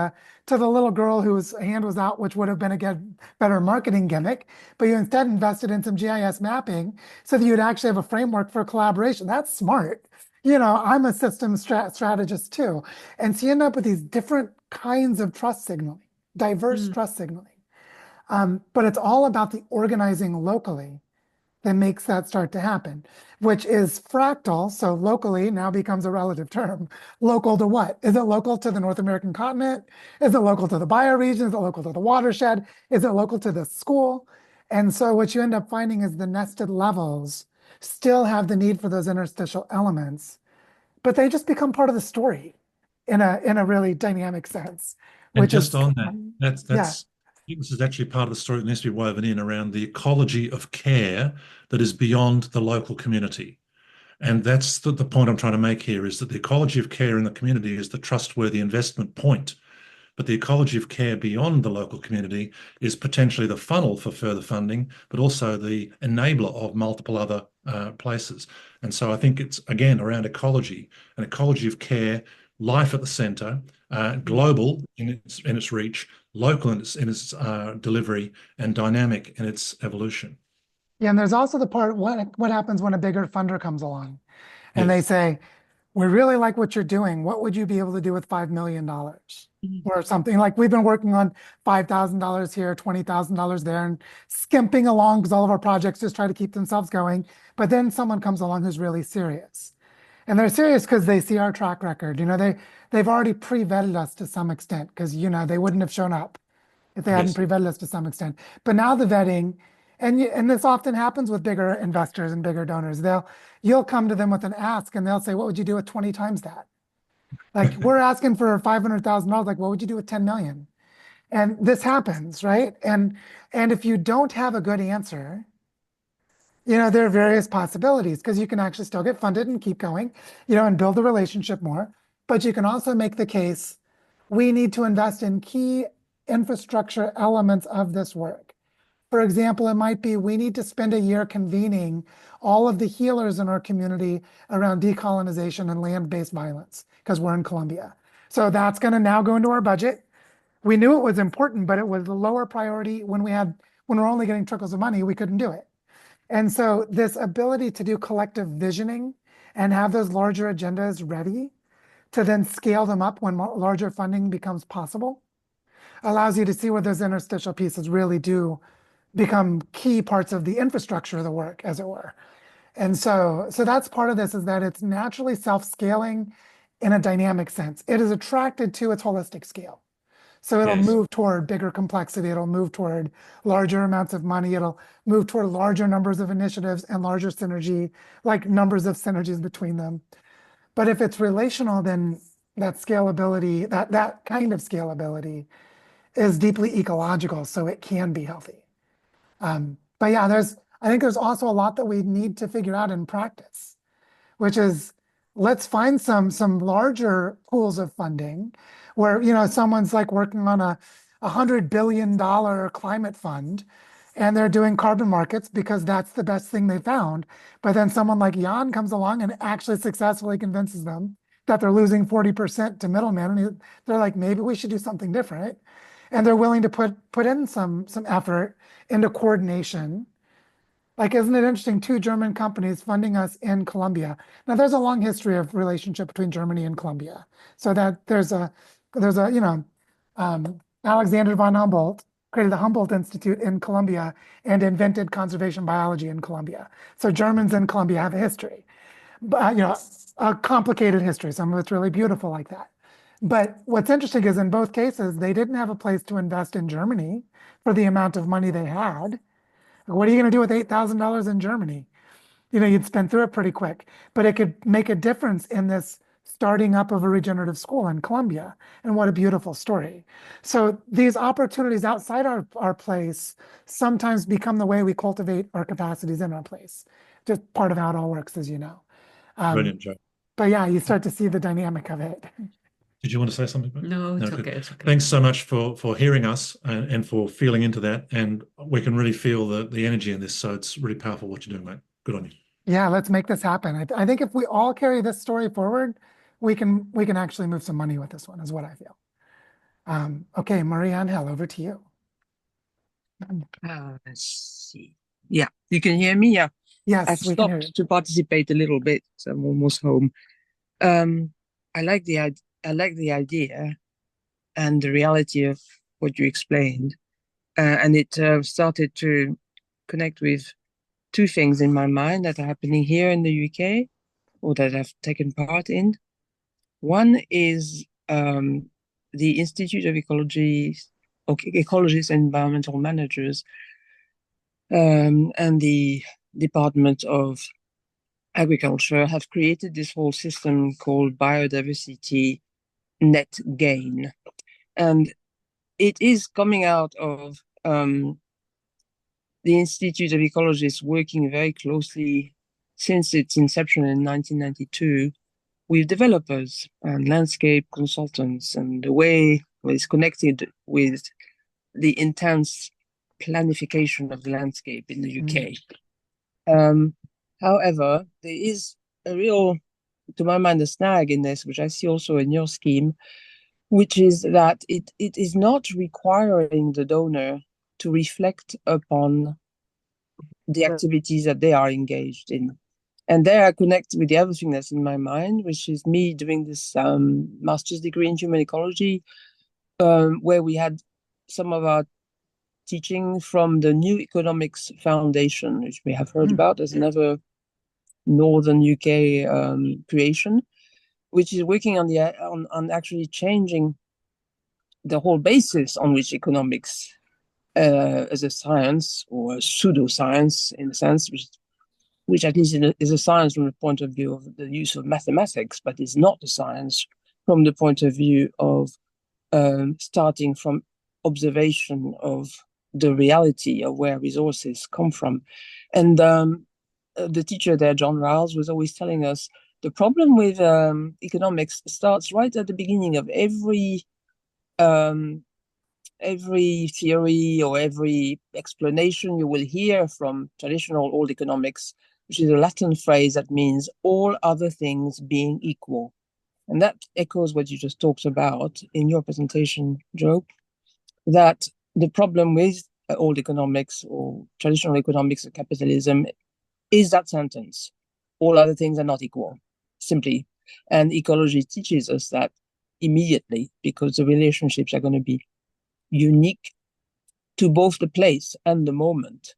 the little girl whose hand was out, which would have been a better marketing gimmick, but you instead invested in some GIS mapping so that you'd actually have a framework for collaboration. That's smart. I'm a systems strategist too. And so you end up with these different kinds of trust signaling, diverse trust signaling. But it's all about the organizing locally that makes that start to happen, which is fractal. So locally now becomes a relative term. Local to what? Is it local to the North American continent? Is it local to the bioregion? Is it local to the watershed? Is it local to the school? And so what you end up finding is the nested levels still have the need for those interstitial elements, but they just become part of the story in a really dynamic sense. And Which just is, on that, that's I think this is actually part of the story that needs to be woven in around the ecology of care that is beyond the local community. And that's the point I'm trying to make here, is that the ecology of care in the community is the trustworthy investment point. But the ecology of care beyond the local community is potentially the funnel for further funding, but also the enabler of multiple other places. And so I think it's, again, around ecology, an ecology of care, life at the center, global in its reach, local in its delivery, and dynamic in its evolution. Yeah, and there's also the part, what happens when a bigger funder comes along and they Yes. say, we really like what you're doing. What would you be able to do with $5 million or something? Like we've been working on $5,000 here, $20,000 there, and skimping along because all of our projects just try to keep themselves going. But then someone comes along who's really serious. And they're serious because they see our track record. They've already pre-vetted us to some extent because, they wouldn't have shown up if they hadn't Yes. pre-vetted us to some extent. But now the vetting, and this often happens with bigger investors and bigger donors. You'll come to them with an ask and they'll say, what would you do with 20 times that? Like we're asking for $500,000. Like, what would you do with 10 million? And this happens, right? And if you don't have a good answer, there are various possibilities because you can actually still get funded and keep going, and build the relationship more. But you can also make the case, we need to invest in key infrastructure elements of this work. For example, it might be we need to spend a year convening all of the healers in our community around decolonization and land-based violence because we're in Colombia. So that's going to now go into our budget. We knew it was important, but it was a lower priority when we're only getting trickles of money, we couldn't do it. And so this ability to do collective visioning and have those larger agendas ready to then scale them up when larger funding becomes possible allows you to see where those interstitial pieces really do become key parts of the infrastructure of the work, as it were. And so that's part of this, is that it's naturally self-scaling in a dynamic sense. It is attracted to its holistic scale. So it'll Yes. move toward bigger complexity. It'll move toward larger amounts of money. It'll move toward larger numbers of initiatives and larger synergy, like numbers of synergies between them. But if it's relational, then that scalability, that kind of scalability is deeply ecological, so it can be healthy. But yeah, I think there's also a lot that we need to figure out in practice, which is let's find some larger pools of funding where, someone's like working on a $100 billion climate fund and they're doing carbon markets because that's the best thing they found. But then someone like Jan comes along and actually successfully convinces them that they're losing 40% to middlemen. And they're like, maybe we should do something different. And they're willing to put in some effort into coordination. Like, isn't it interesting? Two German companies funding us in Colombia. Now, there's a long history of relationship between Germany and Colombia. So that there's a Alexander von Humboldt created the Humboldt Institute in Colombia and invented conservation biology in Colombia. So Germans in Colombia have a history, but a complicated history. Some of it's really beautiful like that. But what's interesting is in both cases, they didn't have a place to invest in Germany for the amount of money they had. What are you going to do with $8,000 in Germany? You'd spend through it pretty quick, but it could make a difference in this starting up of a regenerative school in Colombia. And what a beautiful story. So these opportunities outside our place sometimes become the way we cultivate our capacities in our place. Just part of how it all works, as you know. Brilliant, Joe. But yeah, you start to see the dynamic of it. Did you want to say something? No, it's good. okay. It's okay. Thanks so much for hearing us and for feeling into that. And we can really feel the energy in this. So it's really powerful what you're doing, mate. Good on you. Yeah, let's make this happen. I think if we all carry this story forward, we can actually move some money with this one, is what I feel. Okay, Marie-Angel, over to you. Let's see. Yeah, you can hear me. Yeah, Yes, I've we can hear you. stopped to participate a little bit, so I'm almost home. I like the idea and the reality of what you explained, and it started to connect with two things in my mind that are happening here in the UK, or that I've taken part in. One is the Institute of Ecologists and Environmental Managers and the Department of Agriculture have created this whole system called biodiversity net gain. And it is coming out of the Institute of Ecologists working very closely since its inception in 1992 with developers and landscape consultants, and the way it's connected with the intense planification of the landscape in the UK. However, there is a real, to my mind, a snag in this, which I see also in your scheme, which is that it is not requiring the donor to reflect upon the activities that they are engaged in. And there I connect with the other thing that's in my mind, which is me doing this master's degree in human ecology, where we had some of our teaching from the New Economics Foundation, which we have heard about as another Northern UK creation, which is working on actually changing the whole basis on which economics as a science, or a pseudoscience in a sense, which at least is a science from the point of view of the use of mathematics, but is not a science from the point of view of starting from observation of the reality of where resources come from. And the teacher there, John Riles, was always telling us the problem with economics starts right at the beginning of every every theory or every explanation you will hear from traditional old economics, which is a Latin phrase that means all other things being equal. And that echoes what you just talked about in your presentation, Joe, that the problem with old economics or traditional economics of capitalism is that sentence, all other things are not equal, simply. And ecology teaches us that immediately, because the relationships are going to be unique to both the place and the moment,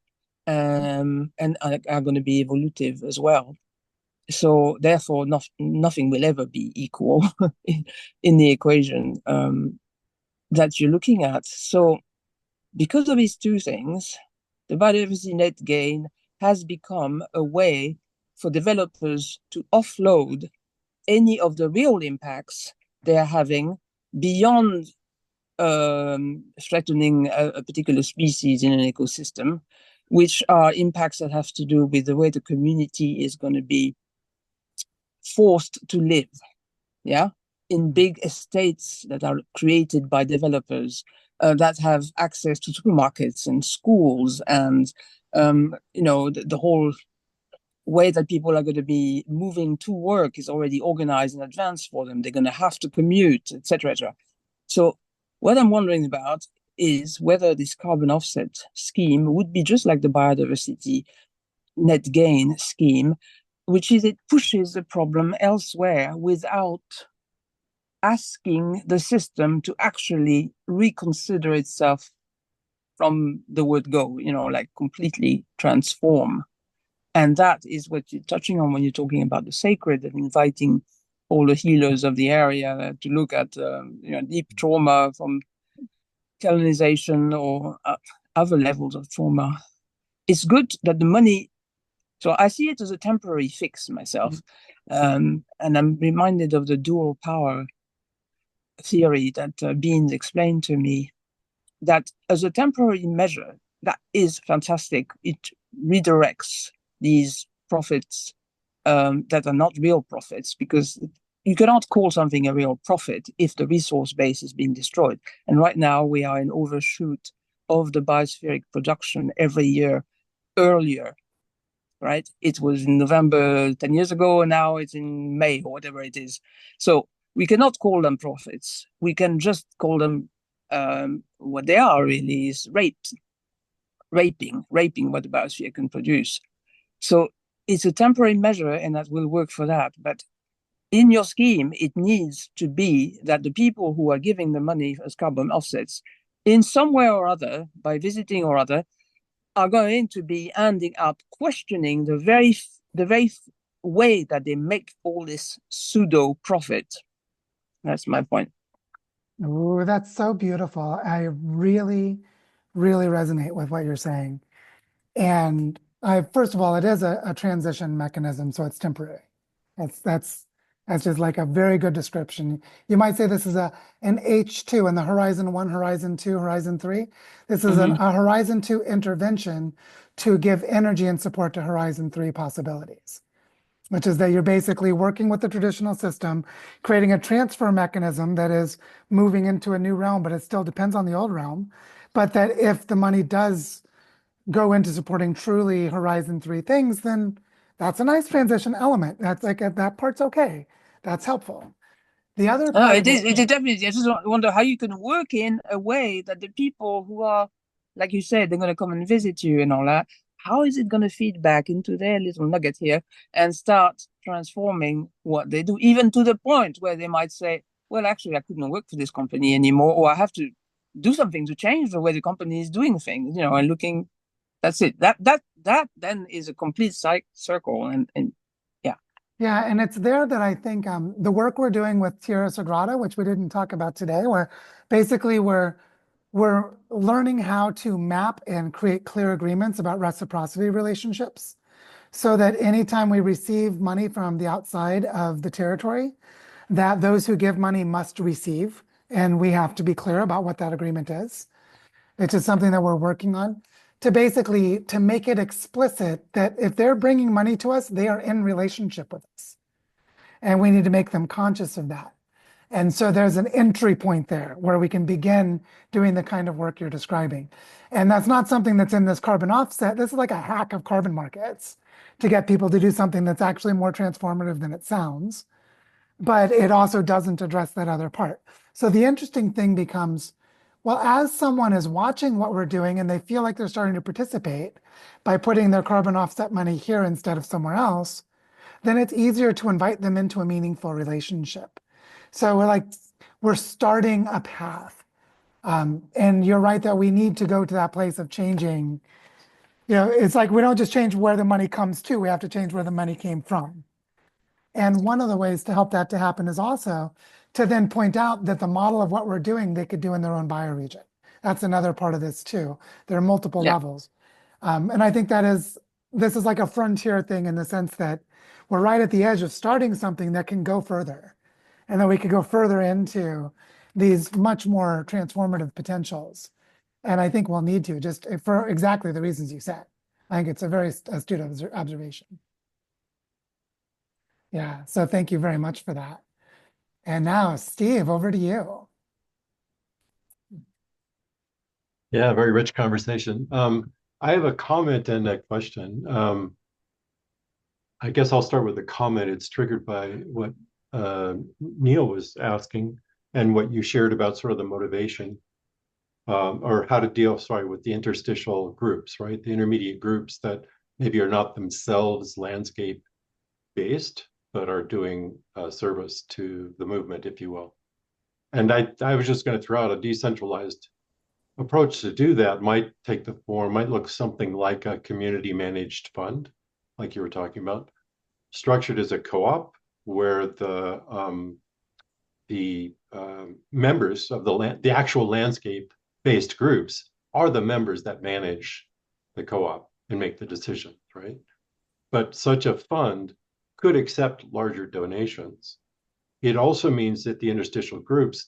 and are going to be evolutive as well. So therefore, nothing will ever be equal in the equation that you're looking at. So because of these two things, the biodiversity net gain has become a way for developers to offload any of the real impacts they're having beyond threatening a particular species in an ecosystem, which are impacts that have to do with the way the community is going to be forced to live, yeah, in big estates that are created by developers that have access to supermarkets and schools and the whole way that people are going to be moving to work is already organized in advance for them. They're going to have to commute, etc., etc. So what I'm wondering about is whether this carbon offset scheme would be just like the biodiversity net gain scheme, which is it pushes the problem elsewhere without asking the system to actually reconsider itself from the word go, like completely transform. And that is what you're touching on when you're talking about the sacred and inviting all the healers of the area to look at deep trauma from colonization or other levels of trauma. It's good that the money, so I see it as a temporary fix myself. And I'm reminded of the dual power theory that Beans explained to me, that as a temporary measure, that is fantastic. It redirects these profits that are not real profits, because you cannot call something a real profit if the resource base is being destroyed. And right now we are in overshoot of the biospheric production every year earlier, right? It was in November 10 years ago, and now it's in May or whatever it is. So we cannot call them profits. We can just call them what they are really is raping what the biosphere can produce. So it's a temporary measure, and that will work for that. But in your scheme, it needs to be that the people who are giving the money as carbon offsets, in some way or other, by visiting or other, are going to be ending up questioning the very way that they make all this pseudo profit. That's my point. Oh, that's so beautiful. I really, really resonate with what you're saying. And first of all, it is a transition mechanism, so it's temporary. That's just like a very good description. You might say this is an H2 in the Horizon 1, Horizon 2, Horizon 3. This is a Horizon 2 intervention to give energy and support to Horizon 3 possibilities, which is that you're basically working with the traditional system, creating a transfer mechanism that is moving into a new realm, but it still depends on the old realm. But that if the money does go into supporting truly Horizon 3 things, then that's a nice transition element. That's like that part's okay. That's helpful. The other part it is definitely. I just wonder how you can work in a way that the people who are, like you said, they're going to come and visit you and all that. How is it going to feed back into their little nugget here and start transforming what they do, even to the point where they might say, well, actually, I couldn't work for this company anymore, or I have to do something to change the way the company is doing things, and looking. That's it. That then is a complete circle, and yeah. Yeah, and it's there that I think the work we're doing with Tierra Sagrada, which we didn't talk about today, where basically we're learning how to map and create clear agreements about reciprocity relationships, so that anytime we receive money from the outside of the territory, that those who give money must receive, and we have to be clear about what that agreement is. It's just something that we're working on to basically to make it explicit that if they're bringing money to us, they are in relationship with us. And we need to make them conscious of that. And so there's an entry point there where we can begin doing the kind of work you're describing. And that's not something that's in this carbon offset. This is like a hack of carbon markets to get people to do something that's actually more transformative than it sounds. But it also doesn't address that other part. So the interesting thing becomes, well, as someone is watching what we're doing and they feel like they're starting to participate by putting their carbon offset money here instead of somewhere else, then it's easier to invite them into a meaningful relationship. So we're starting a path. And you're right that we need to go to that place of changing. It's like we don't just change where the money comes to, we have to change where the money came from. And one of the ways to help that to happen is also to then point out that the model of what we're doing, they could do in their own bioregion. That's another part of this too. There are multiple levels. And I think this is like a frontier thing in the sense that we're right at the edge of starting something that can go further. And then we could go further into these much more transformative potentials. And I think we'll need to, just for exactly the reasons you said. I think it's a very astute observation. Yeah, so thank you very much for that. And now, Steve, over to you. Yeah, very rich conversation. I have a comment and a question. I guess I'll start with a comment. It's triggered by what Neil was asking and what you shared about sort of the motivation or how to deal, with the interstitial groups, right? The intermediate groups that maybe are not themselves landscape based, but are doing service to the movement, if you will. And I was just going to throw out a decentralized approach to do that might look something like a community managed fund, like you were talking about, structured as a co-op where the members of the actual landscape based groups are the members that manage the co-op and make the decisions, right? But such a fund could accept larger donations. It also means that the interstitial groups,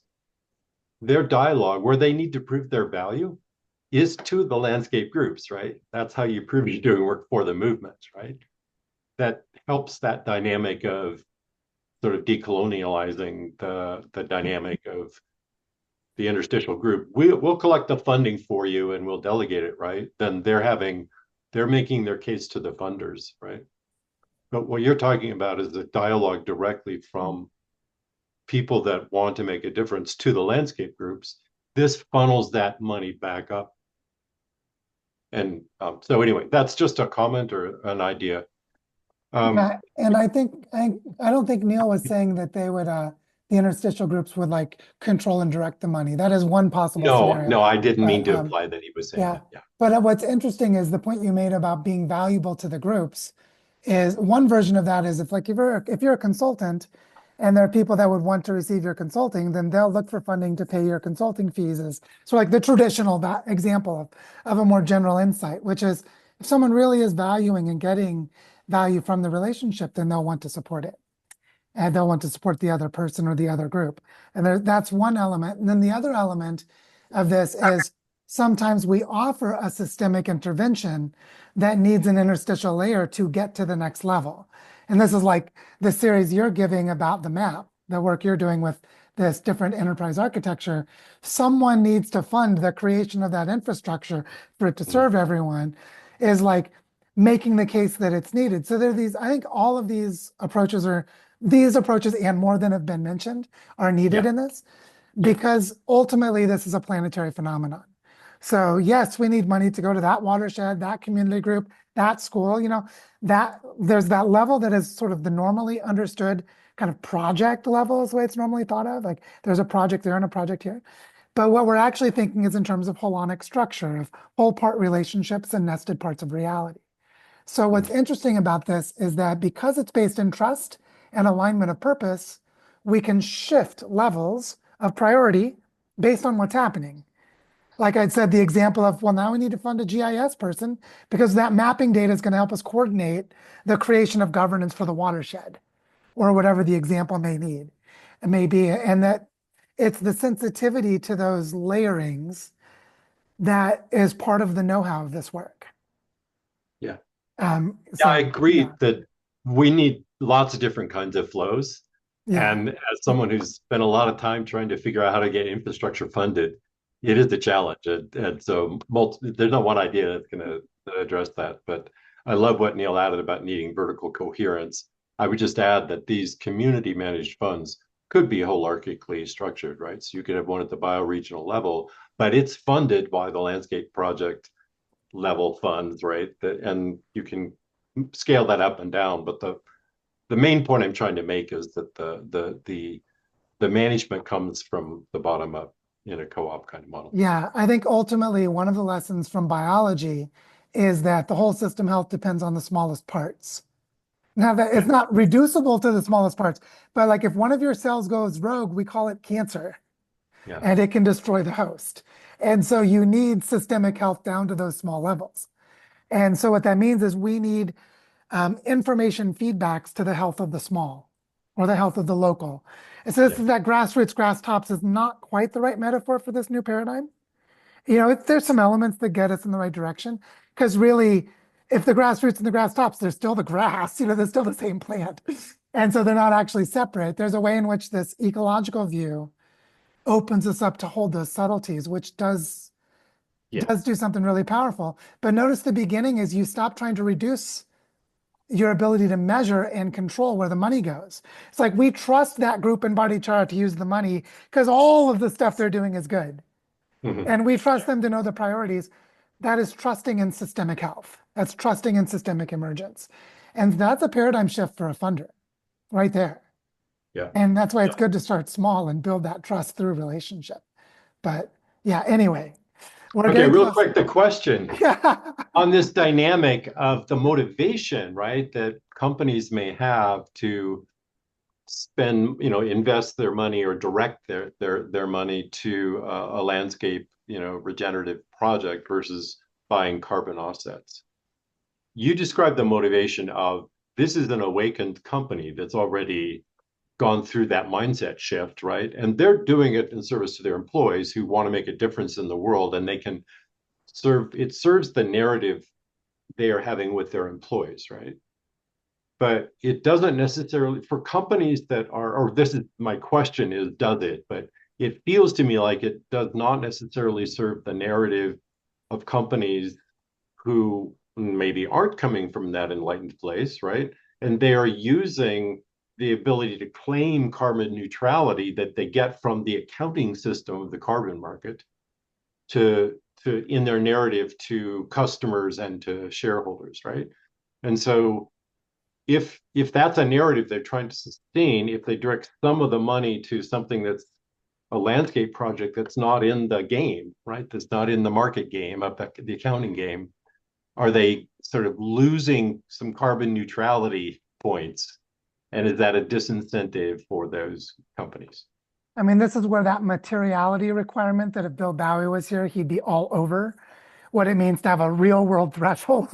their dialogue where they need to prove their value is to the landscape groups, right? That's how you prove you're doing work for the movement, right? That helps that dynamic of sort of decolonializing the dynamic of the interstitial group. We'll collect the funding for you and we'll delegate it, right? Then they're making their case to the funders, right? But what you're talking about is the dialogue directly from people that want to make a difference to the landscape groups. This funnels that money back up. And so anyway, that's just a comment or an idea. Yeah, and I don't think Neil was saying that they would the interstitial groups would like control and direct the money. That is one possible scenario. No, I didn't mean But, to imply that he was saying that. Yeah. But what's interesting is the point you made about being valuable to the groups is one version of that is if you're a consultant and there are people that would want to receive your consulting, then they'll look for funding to pay your consulting fees is so like the traditional example of a more general insight, which is if someone really is valuing and getting value from the relationship, then they'll want to support it. And they'll want to support the other person or the other group. And that's one element. And then the other element of this is sometimes we offer a systemic intervention that needs an interstitial layer to get to the next level. And this is like the series you're giving about the map, the work you're doing with this different enterprise architecture. Someone needs to fund the creation of that infrastructure for it to serve everyone is like making the case that it's needed. So there are I think all of these approaches and more than have been mentioned are needed in this because ultimately this is a planetary phenomenon. So yes, we need money to go to that watershed, that community group, that school, that there's that level that is sort of the normally understood kind of project level is the way it's normally thought of. Like there's a project there and a project here. But what we're actually thinking is in terms of holonic structure of whole part relationships and nested parts of reality. So what's interesting about this is that because it's based in trust and alignment of purpose, we can shift levels of priority based on what's happening. Like I said, the example of, well, now we need to fund a GIS person because that mapping data is going to help us coordinate the creation of governance for the watershed or whatever the example may be. And that it's the sensitivity to those layerings that is part of the know-how of this work. Yeah. I agree that we need lots of different kinds of flows. Yeah. And as someone who's spent a lot of time trying to figure out how to get infrastructure funded, it is a challenge. And so there's not one idea that's going to address that. But I love what Neil added about needing vertical coherence. I would just add that these community managed funds could be holarchically structured, right? So you could have one at the bioregional level, but it's funded by the landscape project level funds, right? And you can scale that up and down. But the main point I'm trying to make is that the management comes from the bottom up in a co-op kind of model. Yeah, I think ultimately one of the lessons from biology is that the whole system health depends on the smallest parts. Now that it's not reducible to the smallest parts, but like if one of your cells goes rogue, we call it cancer, Yeah. and it can destroy the host. And so you need systemic health down to those small levels. And so what that means is we need information feedbacks to the health of the small or the health of the local. And so this is that grassroots, grass tops is not quite the right metaphor for this new paradigm. You know, there's some elements that get us in the right direction because really, if the grassroots and the grass tops, they're still the grass, you know, they're still the same plant. And so they're not actually separate. There's a way in which this ecological view opens us up to hold those subtleties, which does do something really powerful. But notice the beginning is you stop trying to reduce your ability to measure and control where the money goes. It's like we trust that group in Bhattacharya to use the money because all of the stuff they're doing is good. And we trust them to know the priorities. That is trusting in systemic health. That's trusting in systemic emergence. And that's a paradigm shift for a funder right there. Yeah. And that's why it's good to start small and build that trust through relationship. But yeah, anyway, we're Okay, getting real close. quick, the question on this dynamic of the motivation, right, that companies may have to spend, you know, invest their money or direct their money to a landscape, you know, regenerative project versus buying carbon offsets. You described the motivation of this is an awakened company that's already gone through that mindset shift, right? And they're doing it in service to their employees who want to make a difference in the world, and they can serves the narrative they are having with their employees, right? But it doesn't necessarily, for companies that are, or this is my question is, does it? But it feels to me like it does not necessarily serve the narrative of companies who maybe aren't coming from that enlightened place, right? And they are using the ability to claim carbon neutrality that they get from the accounting system of the carbon market to in their narrative to customers and to shareholders, right? And so if that's a narrative they're trying to sustain, if they direct some of the money to something that's a landscape project that's not in the game, right? That's not in the market game, of the accounting game, are they sort of losing some carbon neutrality points? And is that a disincentive for those companies? I mean, this is where that materiality requirement that if Bill Bowie was here, he'd be all over what it means to have a real world threshold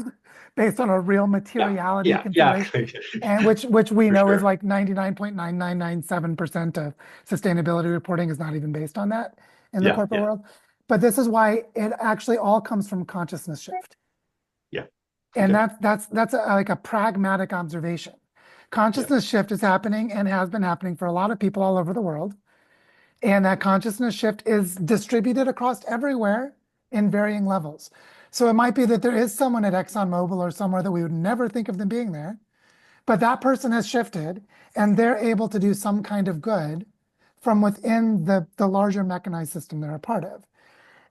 based on a real materiality consideration. And which we know is like 99.9997% of sustainability reporting is not even based on that in the corporate world. But this is why it actually all comes from consciousness shift. And that's like a pragmatic observation. Consciousness shift is happening and has been happening for a lot of people all over the world. And that consciousness shift is distributed across everywhere in varying levels. So it might be that there is someone at ExxonMobil or somewhere that we would never think of them being there, but that person has shifted and they're able to do some kind of good from within the larger mechanized system they're a part of.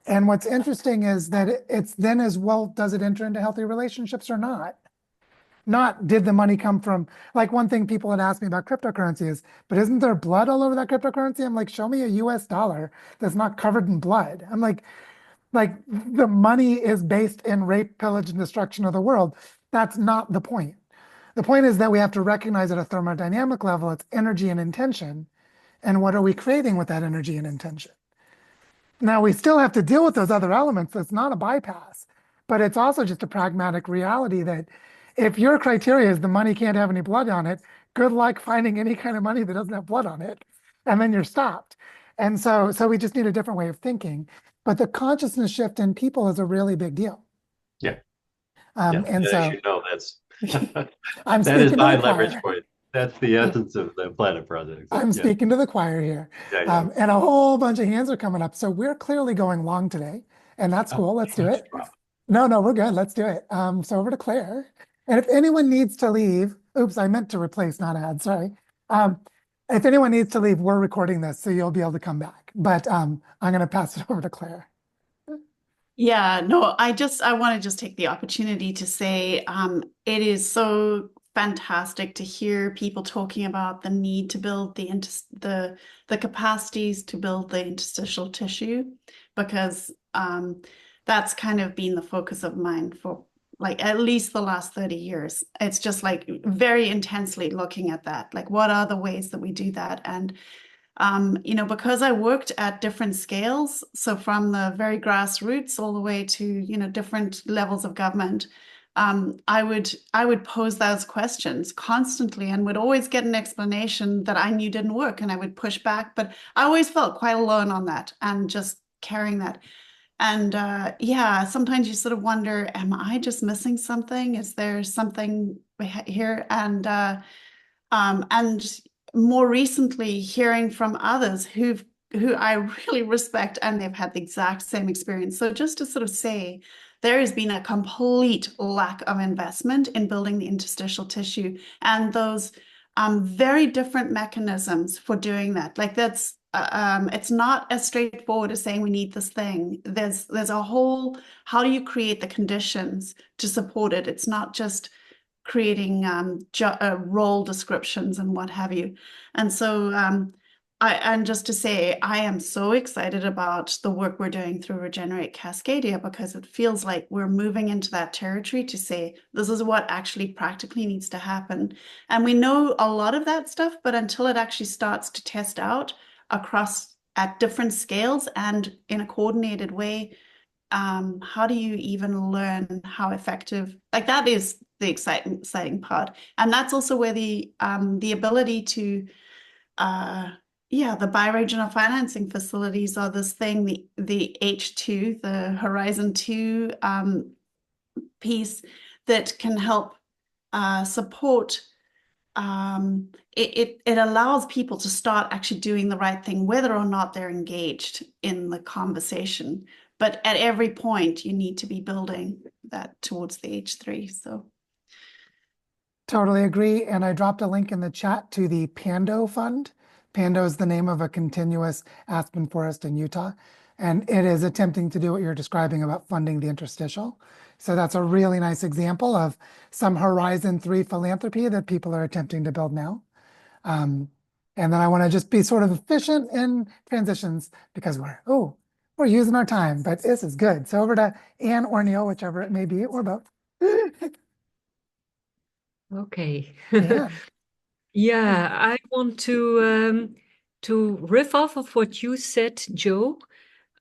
And what's interesting is that it's then as well, does it enter into healthy relationships or not? Not did the money come from, like one thing people had asked me about cryptocurrency is, but isn't there blood all over that cryptocurrency? I'm like, show me a US dollar that's not covered in blood. I'm like the money is based in rape, pillage, and destruction of the world. That's not the point. The point is that we have to recognize at a thermodynamic level, it's energy and intention. And what are we creating with that energy and intention? Now, we still have to deal with those other elements. It's not a bypass, but it's also just a pragmatic reality that if your criteria is the money can't have any blood on it, good luck finding any kind of money that doesn't have blood on it. And then you're stopped. And so we just need a different way of thinking. But the consciousness shift in people is a really big deal. Yeah. And so as you know, that's I'm that is speaking my to the leverage choir. point. That's the essence of the Planet Project. I'm Yeah. speaking to the choir here. Yeah, yeah. And a whole bunch of hands are coming up. So we're clearly going long today, and that's cool. Let's do it. No, we're good. Let's do it. So over to Claire. And if anyone needs to leave, oops, I meant to replace, not add, sorry. If anyone needs to leave, we're recording this, so you'll be able to come back. But I'm going to pass it over to Claire. Yeah, no, I want to just take the opportunity to say it is so fantastic to hear people talking about the need to build the capacities to build the interstitial tissue, because that's kind of been the focus of mine for like at least the last 30 years. It's just like very intensely looking at that, like what are the ways that we do that? And because I worked at different scales, so from the very grassroots all the way to, different levels of government, I would pose those questions constantly and would always get an explanation that I knew didn't work, and I would push back, but I always felt quite alone on that and just carrying that. And sometimes you sort of wonder, am I just missing something? Is there something here? And more recently, hearing from others who I really respect, and they've had the exact same experience. So just to sort of say, there has been a complete lack of investment in building the interstitial tissue and those very different mechanisms for doing that. Like that's it's not as straightforward as saying we need this thing. There's a whole, how do you create the conditions to support it? It's not just creating role descriptions and what have you. And so and just to say, I am so excited about the work we're doing through Regenerate Cascadia, because it feels like we're moving into that territory to say, this is what actually practically needs to happen. And we know a lot of that stuff, but until it actually starts to test out across at different scales and in a coordinated way, how do you even learn how effective, like that is the exciting part. And that's also where the ability to the bi-regional financing facilities are this thing, the H2, the Horizon 2 piece that can help support. It allows people to start actually doing the right thing, whether or not they're engaged in the conversation. But at every point, you need to be building that towards the H3. So Totally agree. And I dropped a link in the chat to the Pando Fund. Pando is the name of a continuous aspen forest in Utah. And it is attempting to do what you're describing about funding the interstitial. So that's a really nice example of some Horizon 3 philanthropy that people are attempting to build now. And then I want to just be sort of efficient in transitions because we're using our time, but this is good. So over to Anne or Neil, whichever it may be, or both. Okay. Anne. Yeah, I want to riff off of what you said, Joe,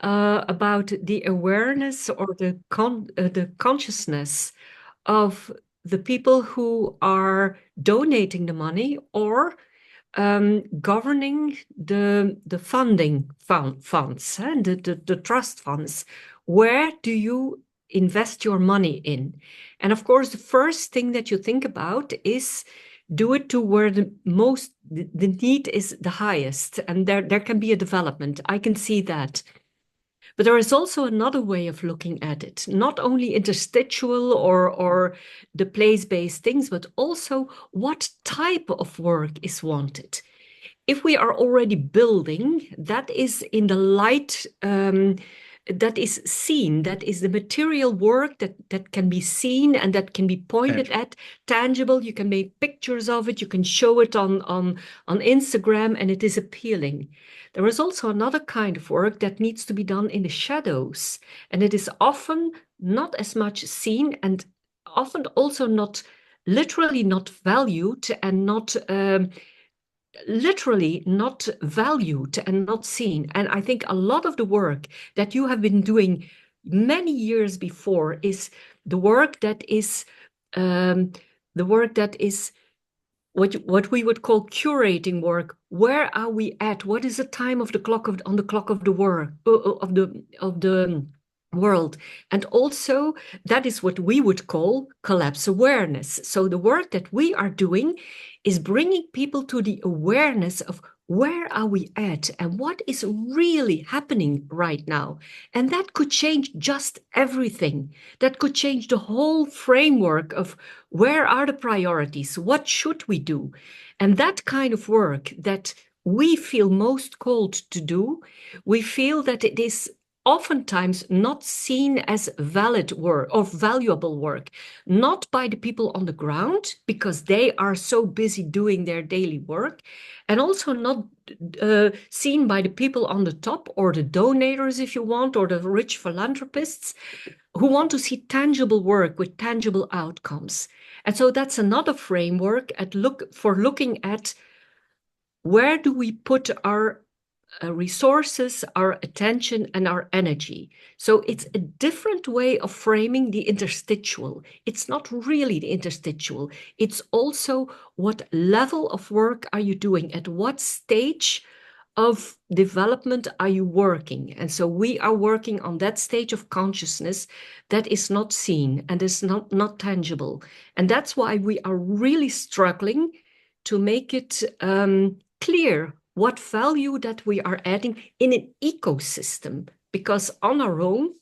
about the awareness or the consciousness of the people who are donating the money or governing the funding funds and the trust funds. Where do you invest your money in? And of course, the first thing that you think about is do it to where the need is the highest, and there can be a development. I can see that. But there is also another way of looking at it, not only interstitial or the place-based things, but also what type of work is wanted. If we are already building, that is in the light, that is seen, that is the material work that can be seen and that can be pointed at, tangible. You can make pictures of it, you can show it on Instagram, and it is appealing. There is also another kind of work that needs to be done in the shadows, and it is often not as much seen and often also not literally not valued and not literally not valued and not seen. And I think a lot of the work that you have been doing many years before is the work that is what we would call curating work. Where are we at? What is the time of the clock on the clock of the work of the world. And also, that is what we would call collapse awareness. So the work that we are doing is bringing people to the awareness of where are we at and what is really happening right now. And that could change just everything. That could change the whole framework of where are the priorities, what should we do? And that kind of work that we feel most called to do, we feel that it is oftentimes not seen as valid work or valuable work, not by the people on the ground because they are so busy doing their daily work, and also not seen by the people on the top or the donors, if you want, or the rich philanthropists who want to see tangible work with tangible outcomes. And so that's another framework for looking at where do we put our resources, our attention, and our energy. So it's a different way of framing the interstitial. It's not really the interstitial. It's also what level of work are you doing? At what stage of development are you working? And so we are working on that stage of consciousness that is not seen and is not tangible. And that's why we are really struggling to make it clear what value that we are adding in an ecosystem, because on our own,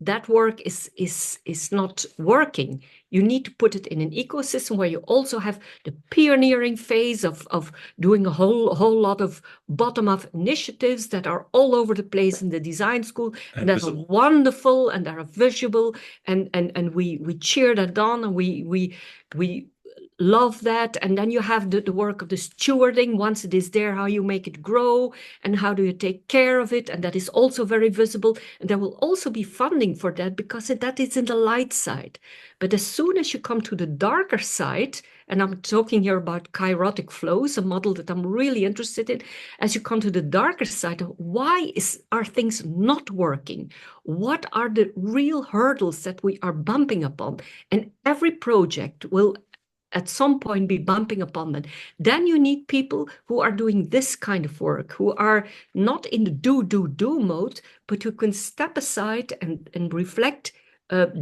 that work is not working. You need to put it in an ecosystem where you also have the pioneering phase of doing a whole lot of bottom-up initiatives that are all over the place in the design school and that are wonderful and that are visible and we cheer that on and we love that. And then you have the work of the stewarding. Once it is there, how you make it grow and how do you take care of it. And that is also very visible. And there will also be funding for that because that is in the light side. But as soon as you come to the darker side, and I'm talking here about kairotic flows, a model that I'm really interested in, as you come to the darker side, why are things not working? What are the real hurdles that we are bumping upon? And every project will at some point be bumping upon them. Then you need people who are doing this kind of work, who are not in the do mode, but who can step aside and reflect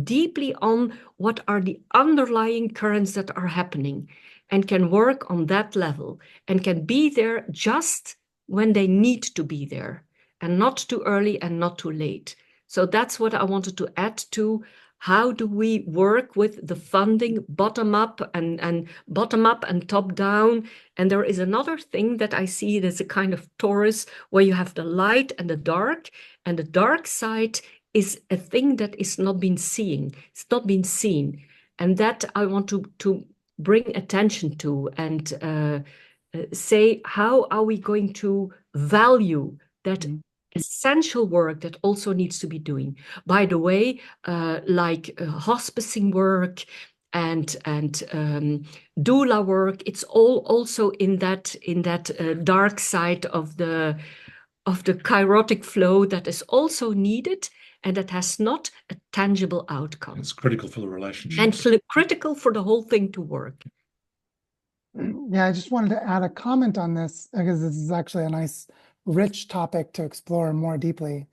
deeply on what are the underlying currents that are happening and can work on that level and can be there just when they need to be there and not too early and not too late. So that's what I wanted to add to how do we work with the funding bottom up and bottom up and top down? And there is another thing that I see it as a kind of torus where you have the light and the dark side is a thing that is not been seen. It's not been seen. And that I want to bring attention to and say, how are we going to value that essential work that also needs to be doing? By the way, like hospicing work and doula work, it's all also in that dark side of the kairotic flow that is also needed and that has not a tangible outcome. It's critical for the relationship. And critical for the whole thing to work. Yeah, I just wanted to add a comment on this because this is actually a nice, rich topic to explore more deeply.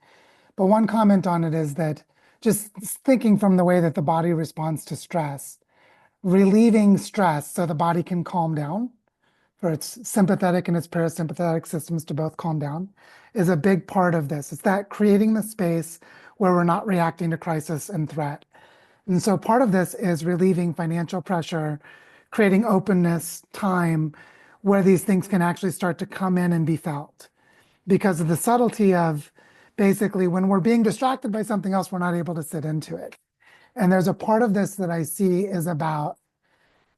But one comment on it is that just thinking from the way that the body responds to stress, relieving stress so the body can calm down for its sympathetic and its parasympathetic systems to both calm down is a big part of this. It's that creating the space where we're not reacting to crisis and threat. And so part of this is relieving financial pressure, creating openness, time, where these things can actually start to come in and be felt. Because of the subtlety of basically when we're being distracted by something else, we're not able to sit into it. And there's a part of this that I see is about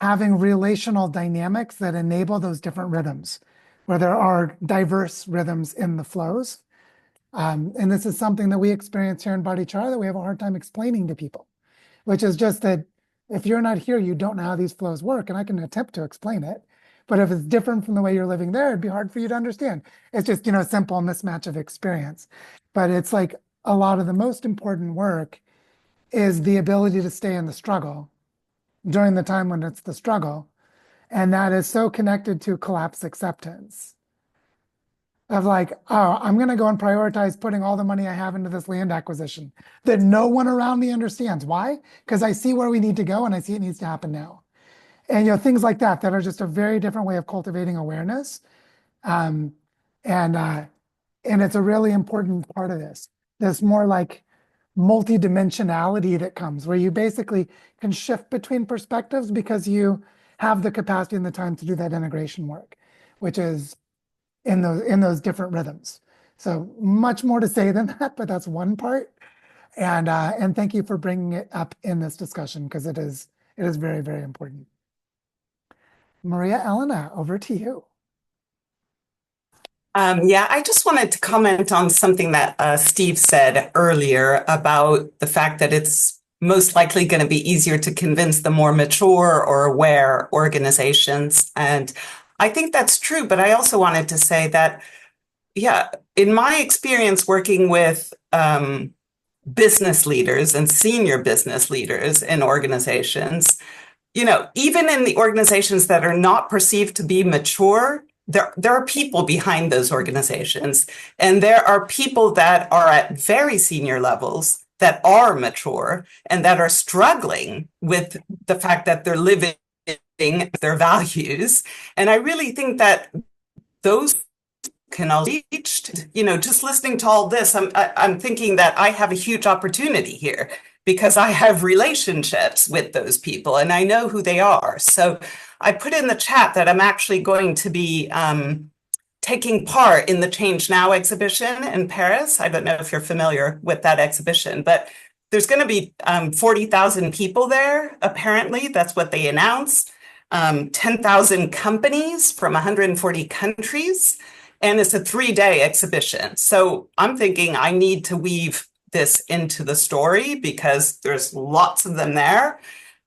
having relational dynamics that enable those different rhythms, where there are diverse rhythms in the flows. And this is something that we experience here in Bhatichara that we have a hard time explaining to people, which is just that if you're not here, you don't know how these flows work, and I can attempt to explain it. But if it's different from the way you're living there, it'd be hard for you to understand. It's just, a simple mismatch of experience. But it's like a lot of the most important work is the ability to stay in the struggle during the time when it's the struggle. And that is so connected to collapse acceptance. of like, oh, I'm going to go and prioritize putting all the money I have into this land acquisition that no one around me understands. Why? Because I see where we need to go and I see it needs to happen now. And, things like that, that are just a very different way of cultivating awareness. Um, and, uh, and it's a really important part of this more like multidimensionality that comes where you basically can shift between perspectives because you have the capacity and the time to do that integration work, which is in those different rhythms. So much more to say than that, but that's one part. And thank you for bringing it up in this discussion because it is very, very important. Maria Elena, over to you. Yeah, I just wanted to comment on something that Steve said earlier about the fact that it's most likely going to be easier to convince the more mature or aware organizations. And I think that's true, but I also wanted to say that, yeah, in my experience working with business leaders and senior business leaders in organizations, even in the organizations that are not perceived to be mature, there are people behind those organizations. And there are people that are at very senior levels that are mature and that are struggling with the fact that they're living their values. And I really think that those can all be reached. Just listening to all this, I'm thinking that I have a huge opportunity here because I have relationships with those people and I know who they are. So I put in the chat that I'm actually going to be taking part in the Change Now exhibition in Paris. I don't know if you're familiar with that exhibition, but there's going to be 40,000 people there, apparently. That's what they announced. 10,000 companies from 140 countries. And it's a 3-day exhibition. So I'm thinking I need to weave this into the story because there's lots of them there.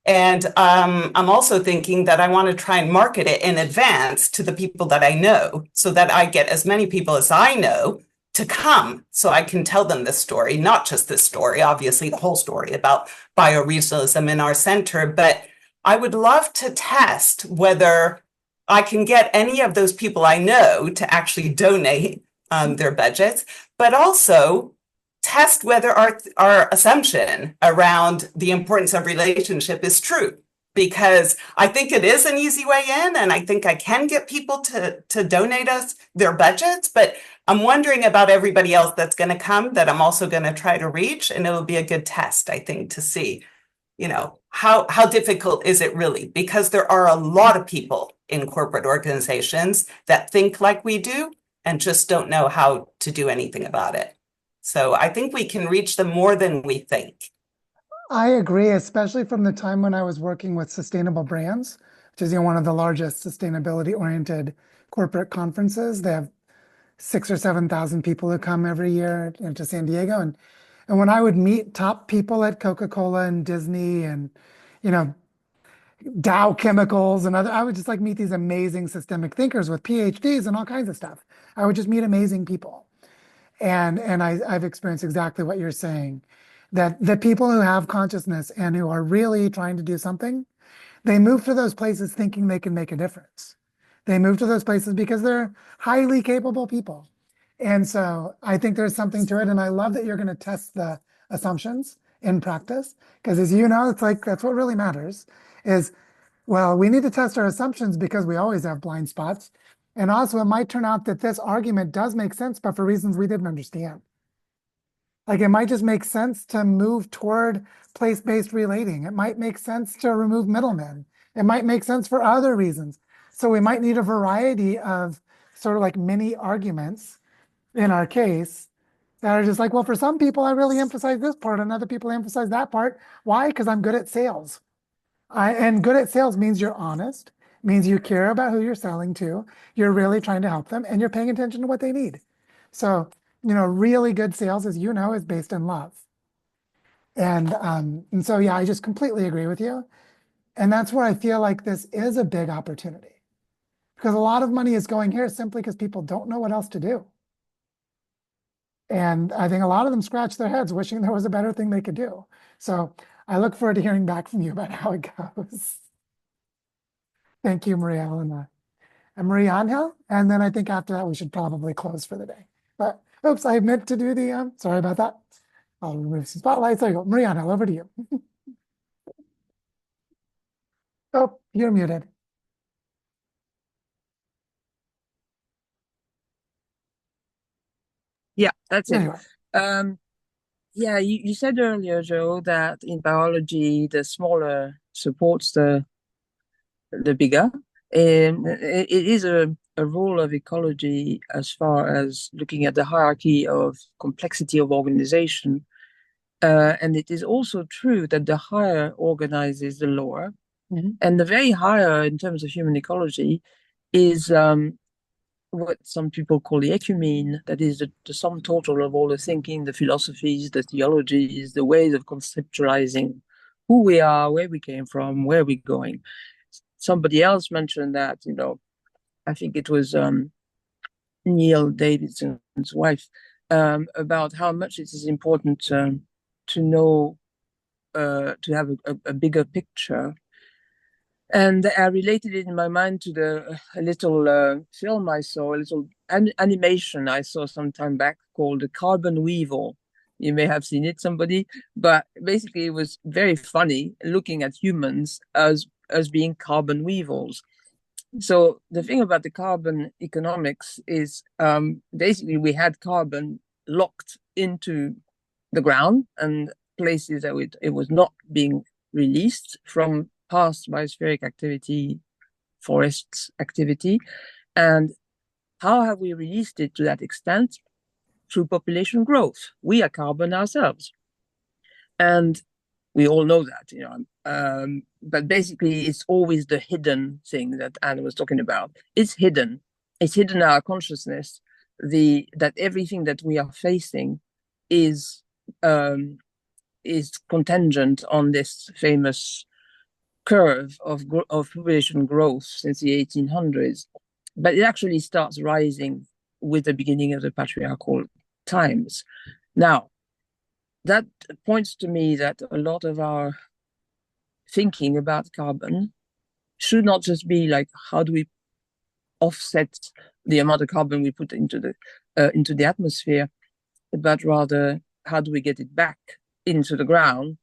And I'm also thinking that I want to try and market it in advance to the people that I know so that I get as many people as I know to come so I can tell them this story, not just this story, obviously the whole story about bioregionalism in our center, but I would love to test whether I can get any of those people I know to actually donate their budgets, but also test whether our assumption around the importance of relationship is true. Because I think it is an easy way in, and I think I can get people to donate us their budgets, but I'm wondering about everybody else that's going to come that I'm also going to try to reach, and it'll be a good test, I think, to see, how difficult is it really? Because there are a lot of people in corporate organizations that think like we do and just don't know how to do anything about it. So I think we can reach them more than we think. I agree, especially from the time when I was working with Sustainable Brands, which is one of the largest sustainability-oriented corporate conferences. They have 6,000 or 7,000 people who come every year to San Diego, and when I would meet top people at Coca-Cola and Disney and Dow Chemicals and I would just like meet these amazing systemic thinkers with PhDs and all kinds of stuff. I would just meet amazing people. And I've experienced exactly what you're saying, that the people who have consciousness and who are really trying to do something, they move to those places thinking they can make a difference. They move to those places because they're highly capable people. And so I think there's something to it. And I love that you're going to test the assumptions in practice, because as you know, it's like, that's what really matters is, well, we need to test our assumptions because we always have blind spots. And also it might turn out that this argument does make sense, but for reasons we didn't understand. Like it might just make sense to move toward place-based relating. It might make sense to remove middlemen. It might make sense for other reasons. So we might need a variety of sort of like mini arguments in our case that are just like, well, for some people, I really emphasize this part and other people emphasize that part. Why? Because I'm good at sales. And good at sales means you're honest, means you care about who you're selling to, you're really trying to help them, and you're paying attention to what they need. So, really good sales, as you know, is based in love. And so, yeah, I just completely agree with you. And that's where I feel like this is a big opportunity, because a lot of money is going here simply because people don't know what else to do. And I think a lot of them scratch their heads wishing there was a better thing they could do. So I look forward to hearing back from you about how it goes. Thank you, Maria Elena. and Marie Angel. And then I think after that, we should probably close for the day. But oops, I meant to do the, sorry about that. I'll remove some spotlights. There you go. Marie Angel, over to you. Oh, you're muted. Yeah, that's There it. you are. Yeah, you said earlier, Joe, that in biology, the smaller supports the bigger. And it is a role of ecology as far as looking at the hierarchy of complexity of organization. And it is also true that the higher organizes the lower. Mm-hmm. And the very higher in terms of human ecology is what some people call the ecumene, that is the sum total of all the thinking, the philosophies, the theologies, the ways of conceptualizing who we are, where we came from, where we're going. Somebody else mentioned that, I think it was Neil Davidson's wife, about how much it is important to know, to have a bigger picture. And I related it in my mind to a little film I saw, a little animation I saw some time back called The Carbon Weevil. You may have seen it, somebody, but basically it was very funny looking at humans as being carbon weevils. So the thing about the carbon economics is basically we had carbon locked into the ground and places that it was not being released from past biospheric activity, forests activity. And how have we released it to that extent? Through population growth. We are carbon ourselves. And we all know that, but basically it's always the hidden thing that Anna was talking about. It's hidden in our consciousness, that everything that we are facing is contingent on this famous curve of population growth since the 1800s, but it actually starts rising with the beginning of the patriarchal times. Now, that points to me that a lot of our thinking about carbon should not just be like, how do we offset the amount of carbon we put into the atmosphere, but rather how do we get it back into the ground?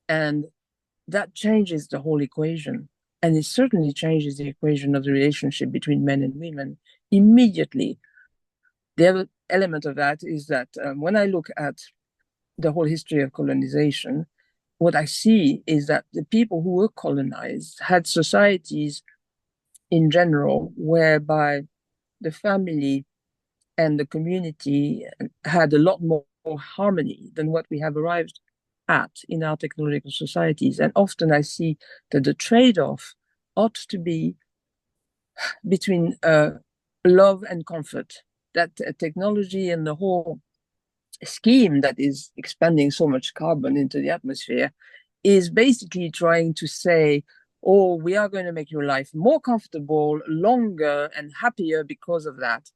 And that changes the whole equation. And it certainly changes the equation of the relationship between men and women immediately. The other element of that is that when I look at the whole history of colonization, what I see is that the people who were colonized had societies in general whereby the family and the community had a lot more harmony than what we have arrived at in our technological societies. And often I see that the trade-off ought to be between love and comfort, that technology and the whole scheme that is expanding so much carbon into the atmosphere is basically trying to say, oh, we are going to make your life more comfortable, longer, and happier because of that.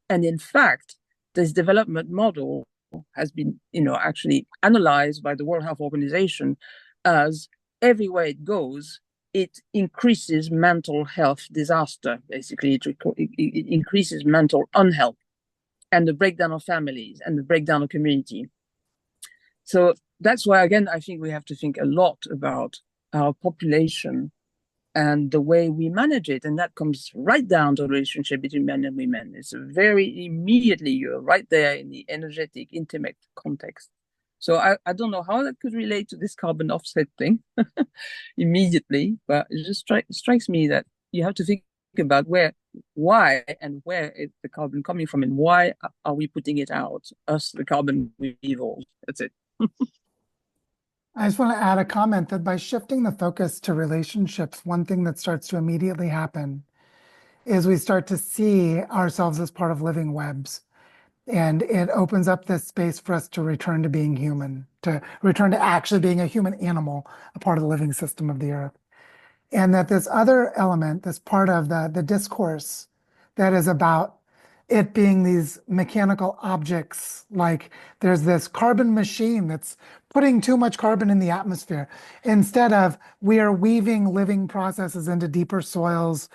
And in fact, this development model has been, actually analyzed by the World Health Organization as everywhere it goes, it increases mental health disaster. Basically, it increases mental unhealth and the breakdown of families and the breakdown of community. So that's why, again, I think we have to think a lot about our population and the way we manage it. And that comes right down to the relationship between men and women. It's very immediately, you're right there in the energetic, intimate context. So I don't know how that could relate to this carbon offset thing immediately, but it just strikes me that you have to think about why and where is the carbon coming from and why are we putting it out, us, the carbon weevils. That's it. I just want to add a comment that by shifting the focus to relationships, one thing that starts to immediately happen is we start to see ourselves as part of living webs. And it opens up this space for us to return to being human, to return to actually being a human animal, a part of the living system of the earth. And that this other element, this part of the discourse that is about it being these mechanical objects, like there's this carbon machine that's putting too much carbon in the atmosphere, instead of we are weaving living processes into deeper soils,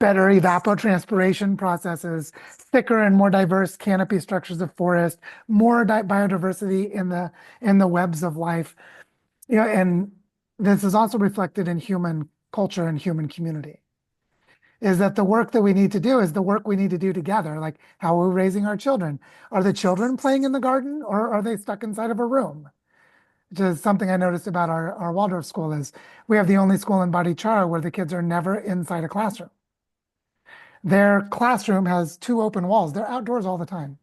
better evapotranspiration processes, thicker and more diverse canopy structures of forest, more biodiversity in the webs of life. And this is also reflected in human culture and human community. Is that the work that we need to do is the work we need to do together. Like, how are we raising our children? Are the children playing in the garden, or are they stuck inside of a room? Which is something I noticed about our Waldorf school. Is we have the only school in Barichara where the kids are never inside a classroom. Their classroom has 2 open walls. They're outdoors all the time.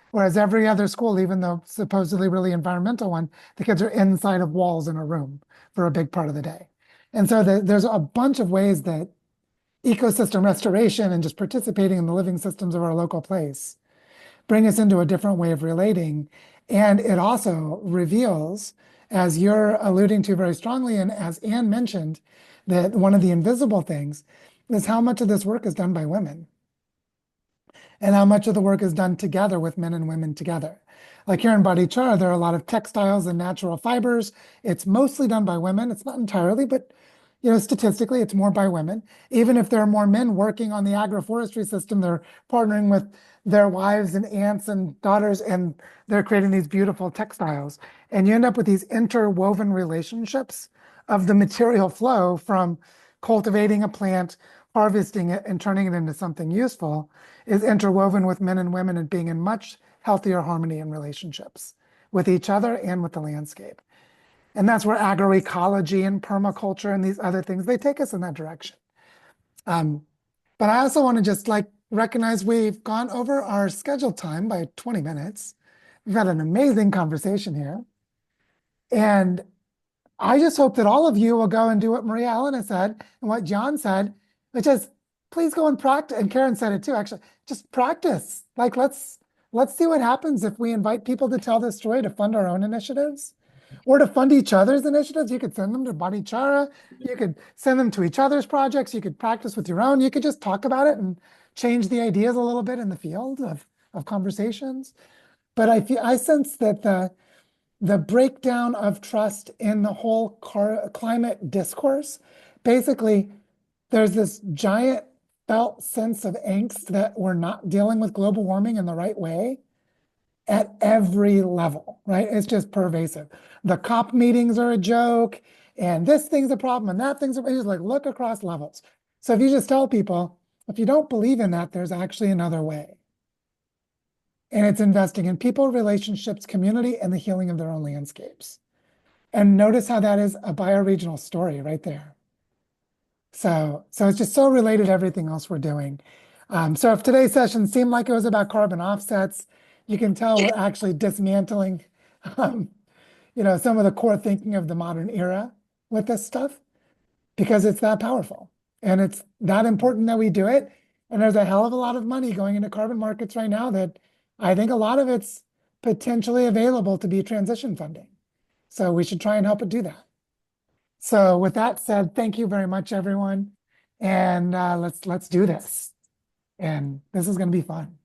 Whereas every other school, even the supposedly really environmental one, the kids are inside of walls in a room for a big part of the day. And so there's a bunch of ways that ecosystem restoration and just participating in the living systems of our local place bring us into a different way of relating. And it also reveals, as you're alluding to very strongly, and as Anne mentioned, that one of the invisible things is how much of this work is done by women and how much of the work is done together with men and women together. Like here in Barichara, there are a lot of textiles and natural fibers. It's mostly done by women. It's not entirely, but statistically, it's more by women. Even if there are more men working on the agroforestry system, they're partnering with their wives and aunts and daughters, and they're creating these beautiful textiles. And you end up with these interwoven relationships of the material flow from cultivating a plant, harvesting it, and turning it into something useful is interwoven with men and women and being in much healthier harmony in relationships with each other and with the landscape. And that's where agroecology and permaculture and these other things, they take us in that direction. But I also want to just recognize we've gone over our scheduled time by 20 minutes. We've had an amazing conversation here. And I just hope that all of you will go and do what Maria Elena said and what John said, which is please go and practice. And Karen said it too, actually, just practice. Let's see what happens if we invite people to tell this story, to fund our own initiatives or to fund each other's initiatives. You could send them to Barichara. You could send them to each other's projects. You could practice with your own. You could just talk about it and change the ideas a little bit in the field of conversations. But I sense that the breakdown of trust in the whole climate discourse, basically, there's this giant felt sense of angst that we're not dealing with global warming in the right way at every level, right? It's just pervasive. The COP meetings are a joke, and this thing's a problem, and that thing's a problem. Just look across levels. So if you just tell people, if you don't believe in that, there's actually another way. And it's investing in people, relationships, community, and the healing of their own landscapes. And notice how that is a bioregional story right there. So it's just so related to everything else we're doing. So if today's session seemed like it was about carbon offsets, you can tell we're actually dismantling, some of the core thinking of the modern era with this stuff, because it's that powerful and it's that important that we do it. And there's a hell of a lot of money going into carbon markets right now that I think a lot of it's potentially available to be transition funding. So we should try and help it do that. So with that said, thank you very much, everyone. And let's do this. And this is going to be fun.